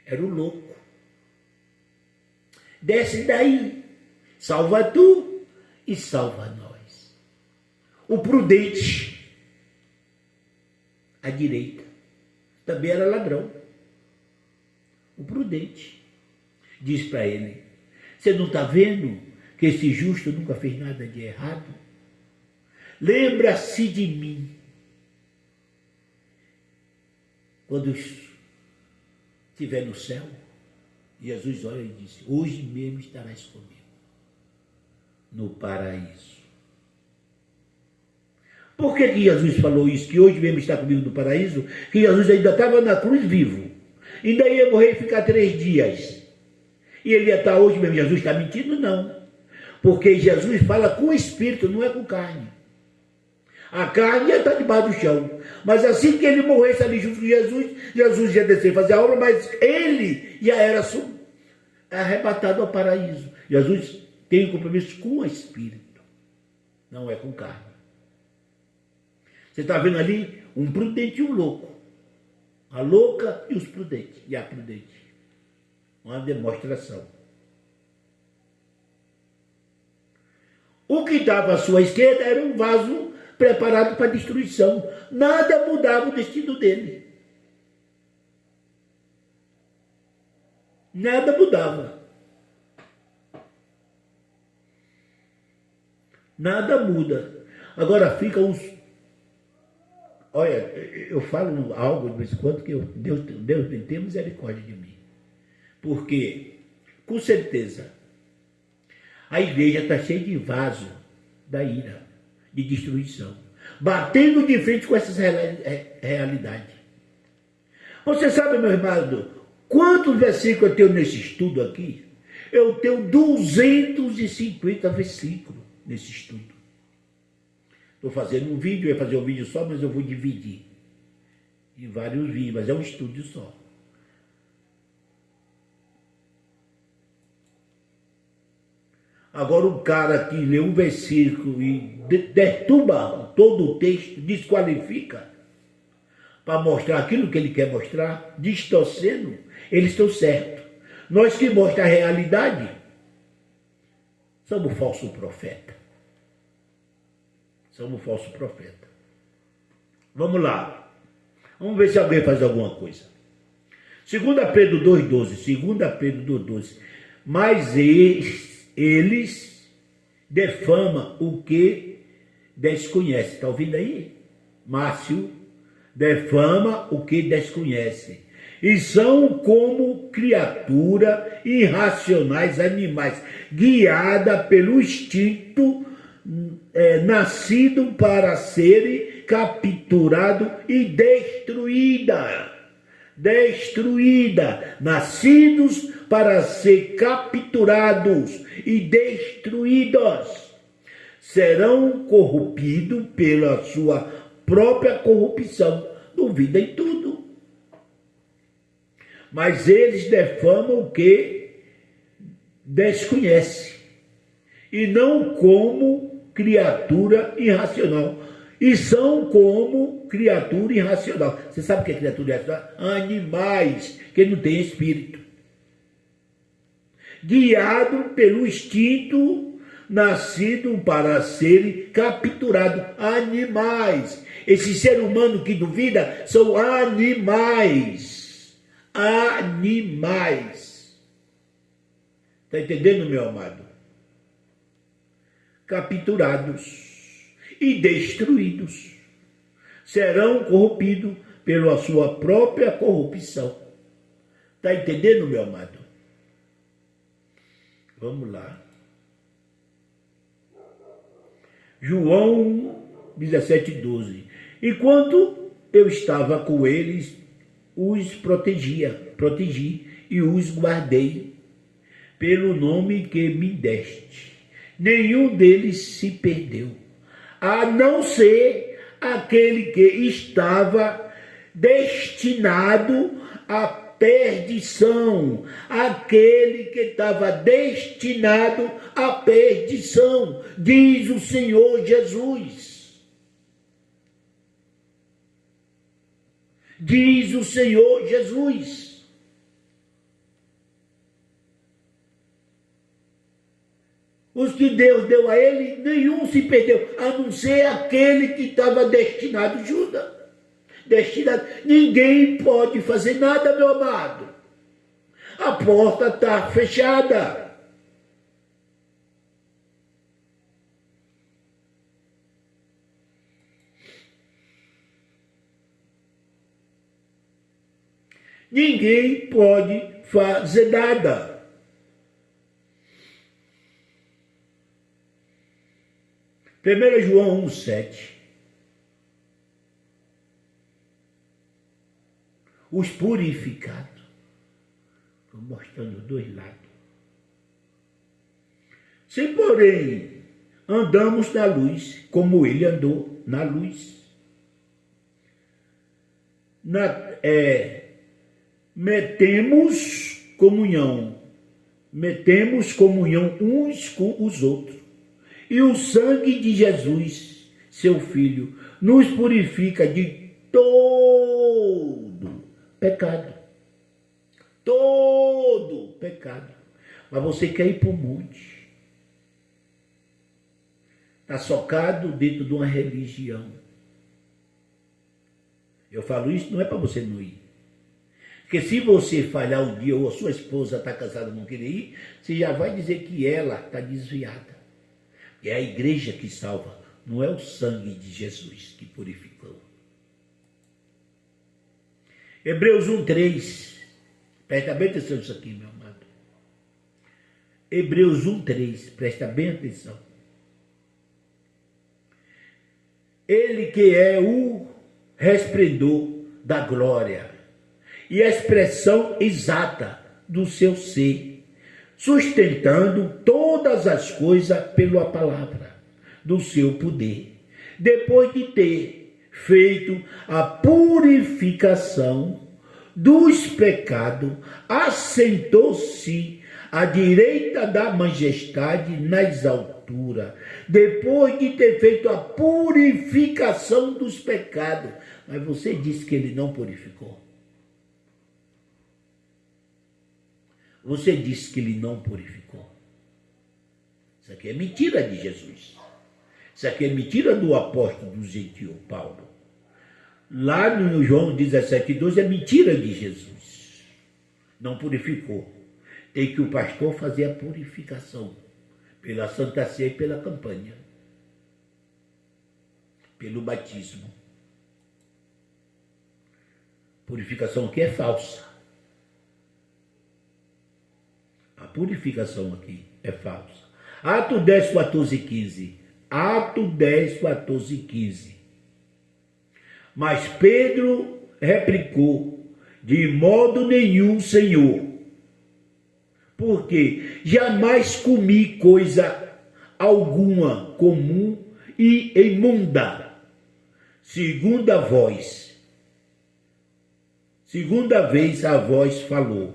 Era o louco. Desce daí. Salva tu e salva nós. O prudente, à direita, também era ladrão. O prudente diz para ele, você não está vendo que esse justo nunca fez nada de errado? Lembra-se de mim. Quando estiver no céu, Jesus olha e disse, hoje mesmo estarás comigo no paraíso. Por que Jesus falou isso, que hoje mesmo está comigo no paraíso? Que Jesus ainda estava na cruz vivo. Ainda ia morrer e ficar 3 dias. E ele ia estar hoje mesmo. Jesus está mentindo? Não. Porque Jesus fala com o Espírito, não é com carne. A carne ia estar debaixo do chão. Mas assim que ele morresse ali junto com Jesus, Jesus ia descer e fazer a obra, mas ele já era arrebatado ao paraíso. Jesus tem um compromisso com o Espírito, não é com carne. Você está vendo ali um prudente e um louco. A louca e os prudentes. E a prudente. Uma demonstração. O que estava à sua esquerda era um vaso preparado para destruição. Nada mudava o destino dele. Nada mudava. Nada muda. Agora fica uns... Olha, eu falo algo de vez em quando que Deus tem misericórdia de mim. Porque, com certeza, a igreja está cheia de vaso da ira, de destruição. Batendo de frente com essas realidades. Você sabe, meu irmão, quantos versículos eu tenho nesse estudo aqui? Eu tenho 250 versículos nesse estudo. Estou fazendo um vídeo, eu ia fazer um vídeo só, mas eu vou dividir em vários vídeos, mas é um estudo só. Agora um cara que lê um versículo e deturba todo o texto, desqualifica, para mostrar aquilo que ele quer mostrar, distorcendo, eles estão certos. Nós que mostramos a realidade, somos falso profeta. Somos falso profeta. Vamos lá. Vamos ver se alguém faz alguma coisa. 2 Pedro 2,12. 2 Pedro 2,12. Mas eles defamam o que desconhece. Está ouvindo aí? Márcio, defama o que desconhece. E são como criatura irracionais, animais, guiada pelo instinto, nascido para serem capturado e destruída. destruída, nascidos para ser capturados e destruídos. Serão corrompidos pela sua própria corrupção. Duvida em tudo. Mas eles defamam o que desconhece, e não como criatura irracional. E são como criatura irracional. Você sabe o que é criatura irracional? Animais que não têm espírito. Guiado pelo instinto, nascido para serem capturados. Animais. Esse ser humano que duvida são animais. Animais. Está entendendo, meu amado? Capturados e destruídos. Serão corrompidos pela sua própria corrupção. Está entendendo, meu amado? Vamos lá. João 17:12. Enquanto eu estava com eles, os protegi e os guardei pelo nome que me deste. Nenhum deles se perdeu, a não ser aquele que estava destinado à perdição. Aquele que estava destinado à perdição, diz o Senhor Jesus. Diz o Senhor Jesus. Os que Deus deu a ele, nenhum se perdeu, a não ser aquele que estava destinado, Judas. Destinado. Ninguém pode fazer nada, meu amado. A porta está fechada. Ninguém pode fazer nada. Primeiro João 1,7. Os purificados. Estou mostrando dois lados. Se, porém, andamos na luz, como ele andou na luz, metemos comunhão uns com os outros. E o sangue de Jesus, seu Filho, nos purifica de todo pecado. Todo pecado. Mas você quer ir para o monte. Está socado dentro de uma religião. Eu falo isso não é para você não ir. Porque se você falhar um dia ou a sua esposa está casada e não querer ir, você já vai dizer que ela está desviada. É a igreja que salva, não é o sangue de Jesus que purificou. Hebreus 1,3. Presta bem atenção nisso aqui, meu amado. Hebreus 1,3. Presta bem atenção. Ele que é o resplendor da glória e a expressão exata do seu ser, sustentando todas as coisas pela palavra do seu poder. Depois de ter feito a purificação dos pecados, assentou-se à direita da majestade nas alturas. Depois de ter feito a purificação dos pecados. Mas você disse que ele não purificou. Você disse que ele não purificou. Isso aqui é mentira de Jesus. Isso aqui é mentira do apóstolo do gentil, Paulo. Lá no João 17,12 é mentira de Jesus. Não purificou. Tem que o pastor fazer a purificação. Pela Santa Ceia e pela campanha. Pelo batismo. Purificação que é falsa. A purificação aqui é falsa. Atos 10, 14 e 15. Atos 10, 14 e 15. Mas Pedro replicou, De modo nenhum, Senhor, porque jamais comi coisa alguma comum e imunda. Segunda vez a voz falou: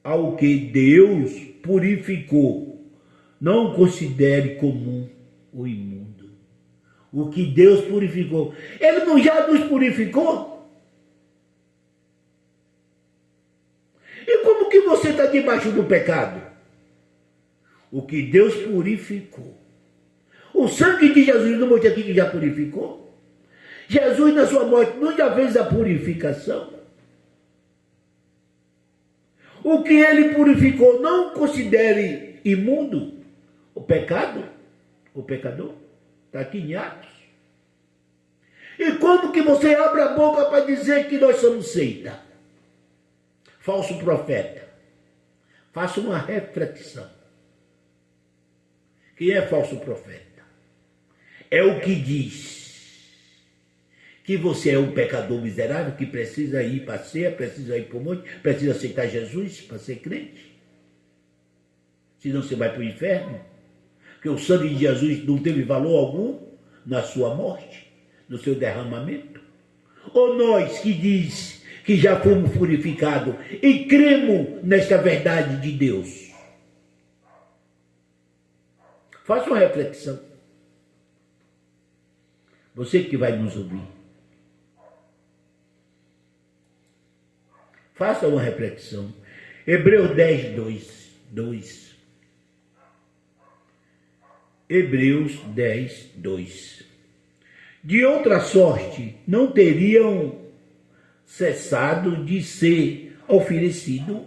ao que Deus purificou, não considere comum o imundo. O que Deus purificou, Ele não já nos purificou? E como que você está debaixo do pecado? O que Deus purificou. O sangue de Jesus não mostrou aqui que já purificou? Jesus na sua morte não já fez a purificação? O que ele purificou não considere imundo o pecado, o pecador. Está aqui em Atos. E como que você abre a boca para dizer que nós somos seita? Falso profeta. Faça uma reflexão. Quem é falso profeta? É o que diz que você é um pecador miserável, que precisa ir para a ceia, precisa ir para o monte, precisa aceitar Jesus para ser crente. Senão você vai para o inferno. Porque o sangue de Jesus não teve valor algum na sua morte, no seu derramamento. Ou nós que diz que já fomos purificados e cremos nesta verdade de Deus. Faça uma reflexão. Você que vai nos ouvir. Faça uma reflexão. Hebreus 10, 2. Hebreus 10, 2. De outra sorte, não teriam cessado de ser oferecido,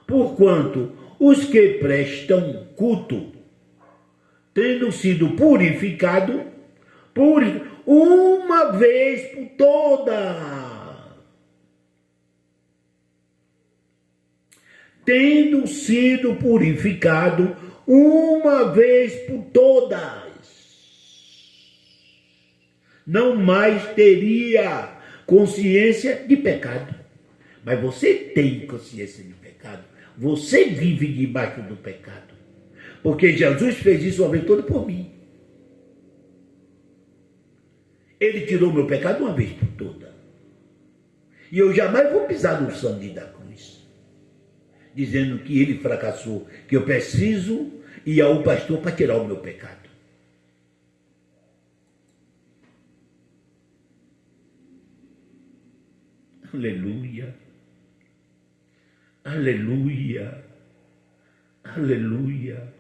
porquanto os que prestam culto, tendo sido purificado por uma vez por toda, tendo sido purificado uma vez por todas, não mais teria consciência de pecado. Mas você tem consciência de pecado. Você vive debaixo do pecado. Porque Jesus fez isso uma vez toda por mim. Ele tirou meu pecado uma vez por toda. E eu jamais vou pisar no sangue da cruz, dizendo que ele fracassou, que eu preciso ir ao pastor para tirar o meu pecado. Aleluia, aleluia, aleluia.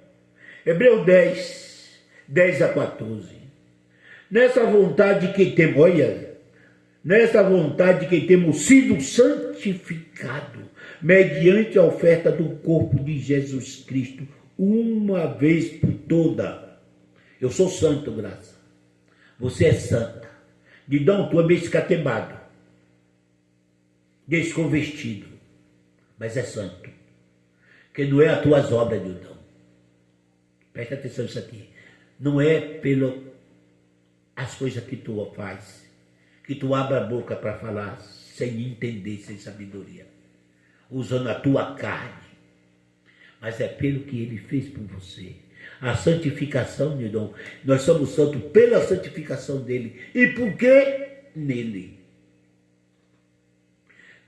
Hebreus 10, 10 a 14. Nessa vontade que temos, olha, nessa vontade que temos sido santificados mediante a oferta do corpo de Jesus Cristo, uma vez por toda. Eu sou santo, graça. Você é santa. Didão, tu é meio escatemado, desconvertido, mas é santo. Que não é as tuas obras, Didão. Presta atenção nisso aqui. Não é pelo as coisas que tu faz, que tu abre a boca para falar sem entender, sem sabedoria, usando a tua carne, mas é pelo que ele fez por você. A santificação, Nidon, nós somos santos pela santificação dele. E por que nele?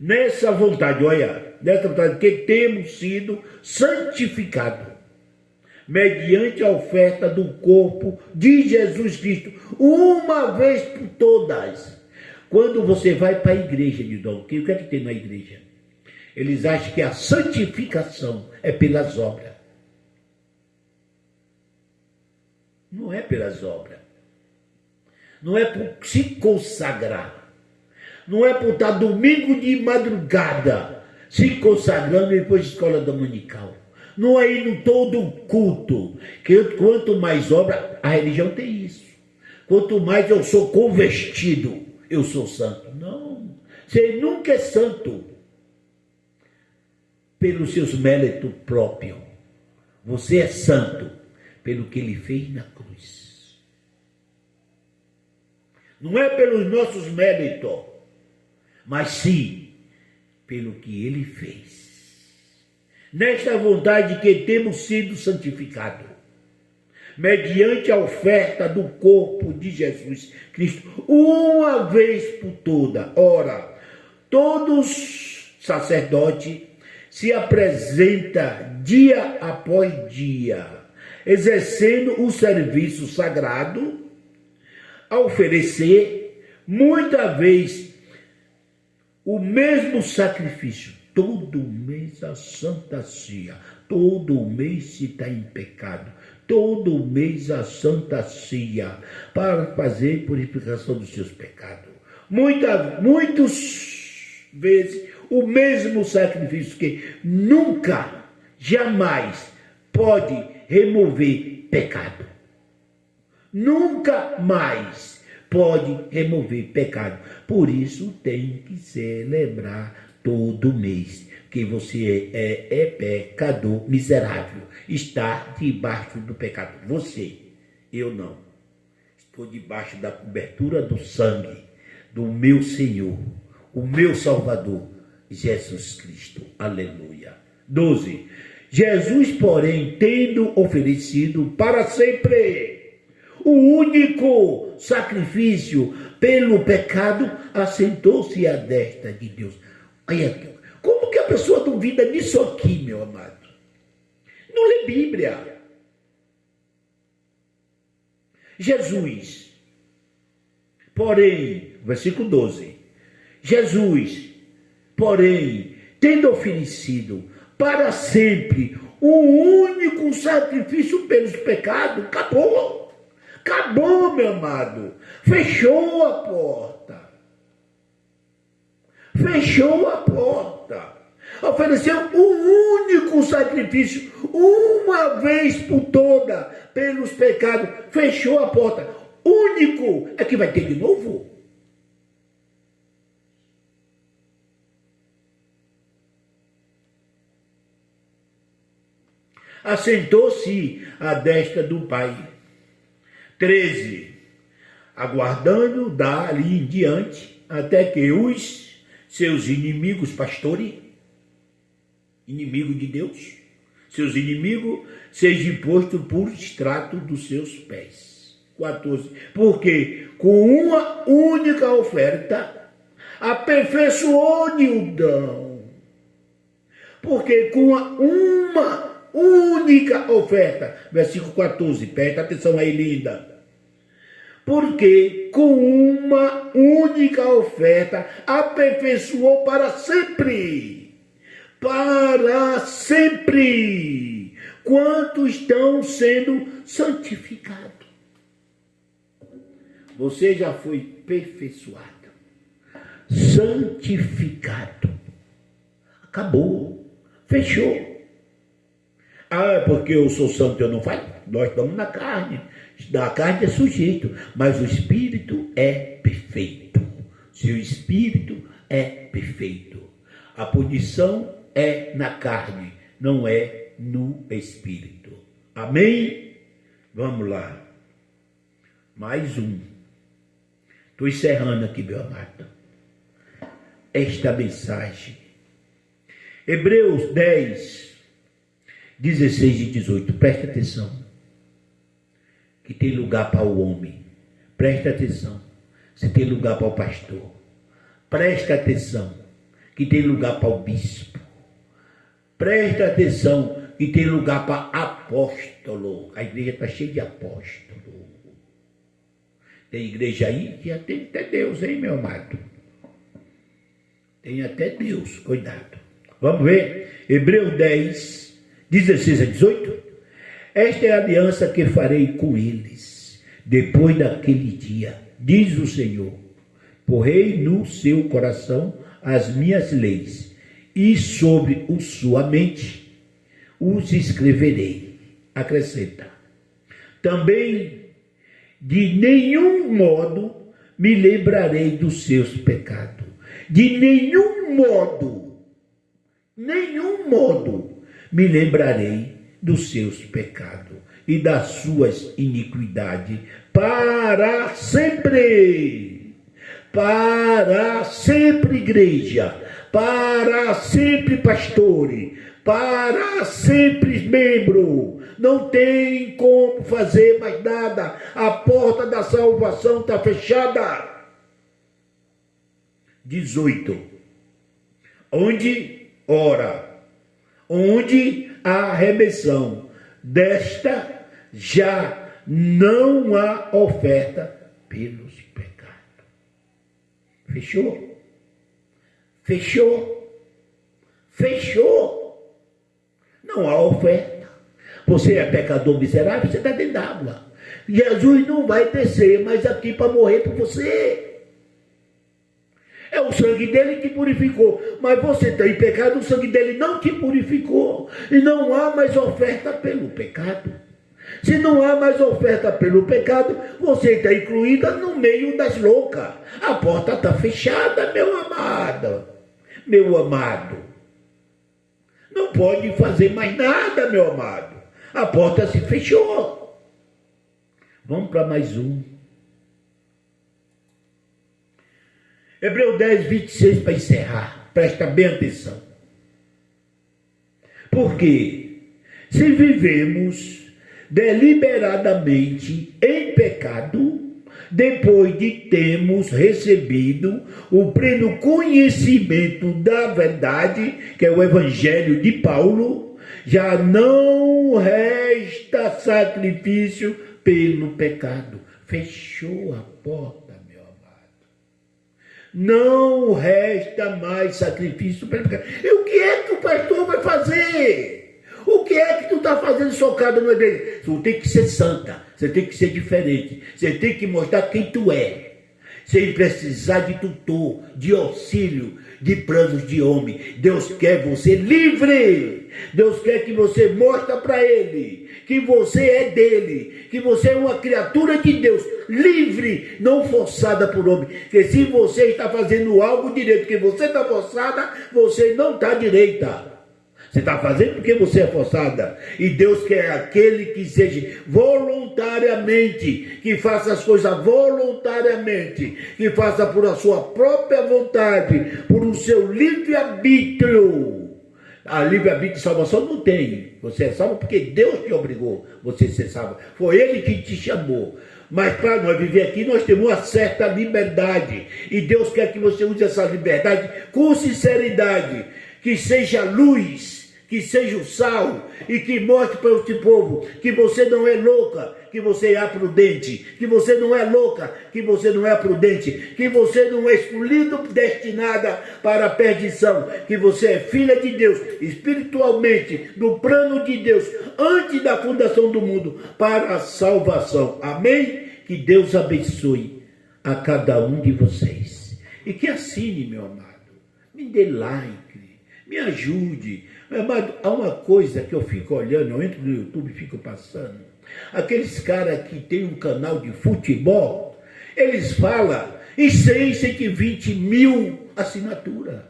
Nessa vontade, olha, nessa vontade que temos sido santificados mediante a oferta do corpo de Jesus Cristo, uma vez por todas. Quando você vai para a igreja, Nidon, o que é que tem na igreja? Eles acham que a santificação é pelas obras. Não é pelas obras. Não é por se consagrar. Não é por estar domingo de madrugada se consagrando e depois de escola dominical. Não é ir no todo culto. Que quanto mais obra, a religião tem isso. Quanto mais eu sou convertido, eu sou santo. Não. Você nunca é santo pelos seus méritos próprios. Você é santo pelo que ele fez na cruz. Não é pelos nossos méritos, mas sim pelo que ele fez. Nesta vontade que temos sido santificados, mediante a oferta do corpo de Jesus Cristo, uma vez por toda. Ora, todos sacerdotes se apresenta dia após dia, exercendo o serviço sagrado, a oferecer muita vez o mesmo sacrifício, todo mês a Santa Ceia, todo mês se está em pecado, todo mês a Santa Ceia, para fazer purificação dos seus pecados. Muitas vezes o mesmo sacrifício que nunca, jamais pode remover pecado. Nunca mais pode remover pecado. Por isso tem que celebrar todo mês, que você é pecador miserável, está debaixo do pecado. Você, eu não. Estou debaixo da cobertura do sangue do meu Senhor, o meu Salvador, Jesus Cristo. Aleluia. 12. Jesus, porém, tendo oferecido para sempre o único sacrifício pelo pecado, assentou-se à destra de Deus. Olha, como que a pessoa duvida nisso aqui, meu amado? Não lê Bíblia. Jesus, porém, versículo 12. Jesus, porém, tendo oferecido para sempre o único sacrifício pelos pecados, acabou. Acabou, meu amado. Fechou a porta. Fechou a porta. Ofereceu um único sacrifício, uma vez por toda, pelos pecados. Fechou a porta. Único. É que vai ter de novo? Assentou-se à destra do Pai. 13. Aguardando dali em diante, até que os seus inimigos, pastores, inimigo de Deus, seus inimigos, sejam postos por estrato dos seus pés. 14. Porque com uma única oferta aperfeiçoou-lhe o dom. Porque com uma única oferta, versículo 14, presta atenção aí, linda. Porque com uma única oferta aperfeiçoou para sempre. Para sempre. Quantos estão sendo santificados? Você já foi aperfeiçoado, santificado. Acabou. Fechou. Ah, é porque eu sou santo e eu não faço? Nós estamos na carne. Da carne é sujeito, mas o Espírito é perfeito. Se o Espírito é perfeito, a punição é na carne, não é no Espírito. Amém? Vamos lá. Mais um. Estou encerrando aqui, meu amado, esta mensagem. Hebreus 10, 16 e 18. Presta atenção. Que tem lugar para o homem. Presta atenção. Se tem lugar para o pastor. Presta atenção. Que tem lugar para o bispo. Presta atenção. Que tem lugar para apóstolo. A igreja está cheia de apóstolo. Tem igreja aí que já tem até Deus, hein, meu amado? Tem até Deus. Cuidado. Vamos ver. Hebreus 10, 16 a 18. Esta é a aliança que farei com eles, depois daquele dia, diz o Senhor. Porei no seu coração as minhas leis, e sobre sua mente os escreverei. Acrescenta. Também, de nenhum modo, me lembrarei dos seus pecados. De nenhum modo, me lembrarei dos seus pecados e das suas iniquidades para sempre. Para sempre, igreja. para sempre pastores, para sempre membro. Não tem como fazer mais nada. A porta da salvação está fechada. 18. Onde, ora, onde há remissão desta, já não há oferta pelos pecados. Fechou? Fechou? Fechou? Não há oferta. Você é pecador miserável, você está dentro d'água. Jesus não vai descer mais aqui para morrer por você. É o sangue dele que purificou. Mas você está em pecado, o sangue dele não te purificou. E não há mais oferta pelo pecado. Se não há mais oferta pelo pecado, você está incluída no meio das loucas. A porta está fechada, meu amado. Meu amado. Não pode fazer mais nada, meu amado. A porta se fechou. Vamos para mais um. Hebreus 10, 26 para encerrar. Presta bem atenção. Porque se vivemos deliberadamente em pecado, depois de termos recebido o pleno conhecimento da verdade, que é o Evangelho de Paulo, já não resta sacrifício pelo pecado. Fechou a porta, meu amado. Não resta mais sacrifício pelo pecado. E o que é que o pastor vai fazer? O que é que tu está fazendo socado na igreja? Tu tem que ser santa, você tem que ser diferente, você tem que mostrar quem tu é. Sem precisar de tutor, de auxílio, de planos de homem. Deus quer você livre. Deus quer que você mostre para Ele que você é dele, que você é uma criatura de Deus, livre, não forçada por homem. Porque se você está fazendo algo direito, que você está forçada, você não está direita. Você está fazendo porque você é forçada. E Deus quer aquele que seja voluntariamente, que faça as coisas voluntariamente, que faça por a sua própria vontade, por o seu livre-arbítrio. A livre-arbítrio de salvação não tem. Você é salvo porque Deus te obrigou você a ser salvo. Foi Ele que te chamou. Mas para nós viver aqui, nós temos uma certa liberdade. E Deus quer que você use essa liberdade com sinceridade. Que seja luz, que seja o sal, e que mostre para este povo que você não é louca, que você é prudente, que você não é louca, que você não é prudente, que você não é escolhido, destinada para a perdição, que você é filha de Deus, espiritualmente, no plano de Deus, antes da fundação do mundo, para a salvação. Amém? Que Deus abençoe a cada um de vocês. E que assine, meu amado, me dê like, me ajude. Meu amado, há uma coisa que eu fico olhando, eu entro no YouTube e fico passando. Aqueles caras que tem um canal de futebol, eles falam em 100, 120 mil assinaturas.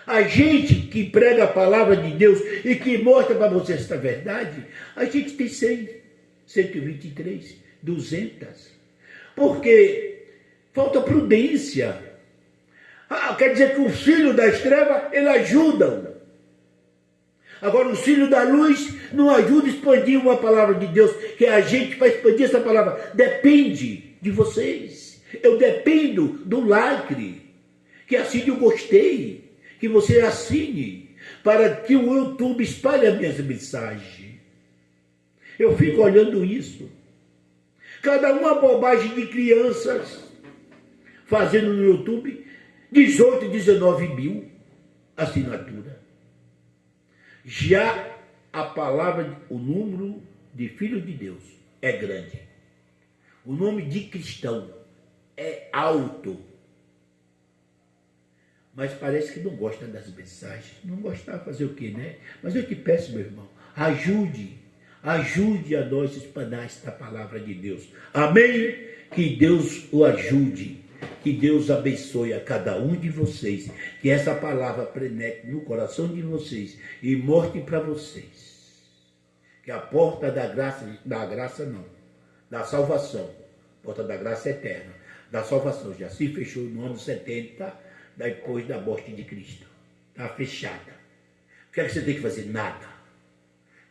A gente que prega a palavra de Deus e que mostra para você esta verdade, a gente tem 100, 123, 200. Porque falta prudência. Quer dizer que os filhos das trevas, eles ajudam. Agora, os filhos da luz não ajudam a expandir uma palavra de Deus, que a gente, para expandir essa palavra, depende de vocês. Eu dependo do like, que assine o gostei, que você assine, para que o YouTube espalhe as minhas mensagens. Eu fico olhando isso. Cada uma bobagem de crianças fazendo no YouTube, 18, 19 mil assinaturas. Já a palavra, o número de filhos de Deus é grande. O nome de cristão é alto. Mas parece que não gosta das mensagens. Não gostar, fazer o quê, né? Mas eu te peço, meu irmão, ajude a nós espalhar esta palavra de Deus. Amém? Que Deus o ajude. Que Deus abençoe a cada um de vocês, que essa palavra penetre no coração de vocês e mostre para vocês que a porta da graça não, da salvação, porta da graça eterna, da salvação já se fechou no ano 70, depois da morte de Cristo. Está fechada. O que é que você tem que fazer? Nada.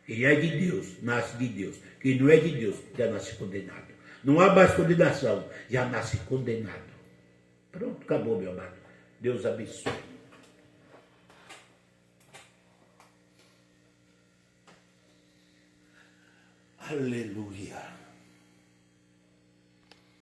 Quem é de Deus, nasce de Deus. Quem não é de Deus, já nasce condenado. Não há mais condenação, já nasce condenado. Pronto, acabou, meu amado. Deus abençoe. Aleluia.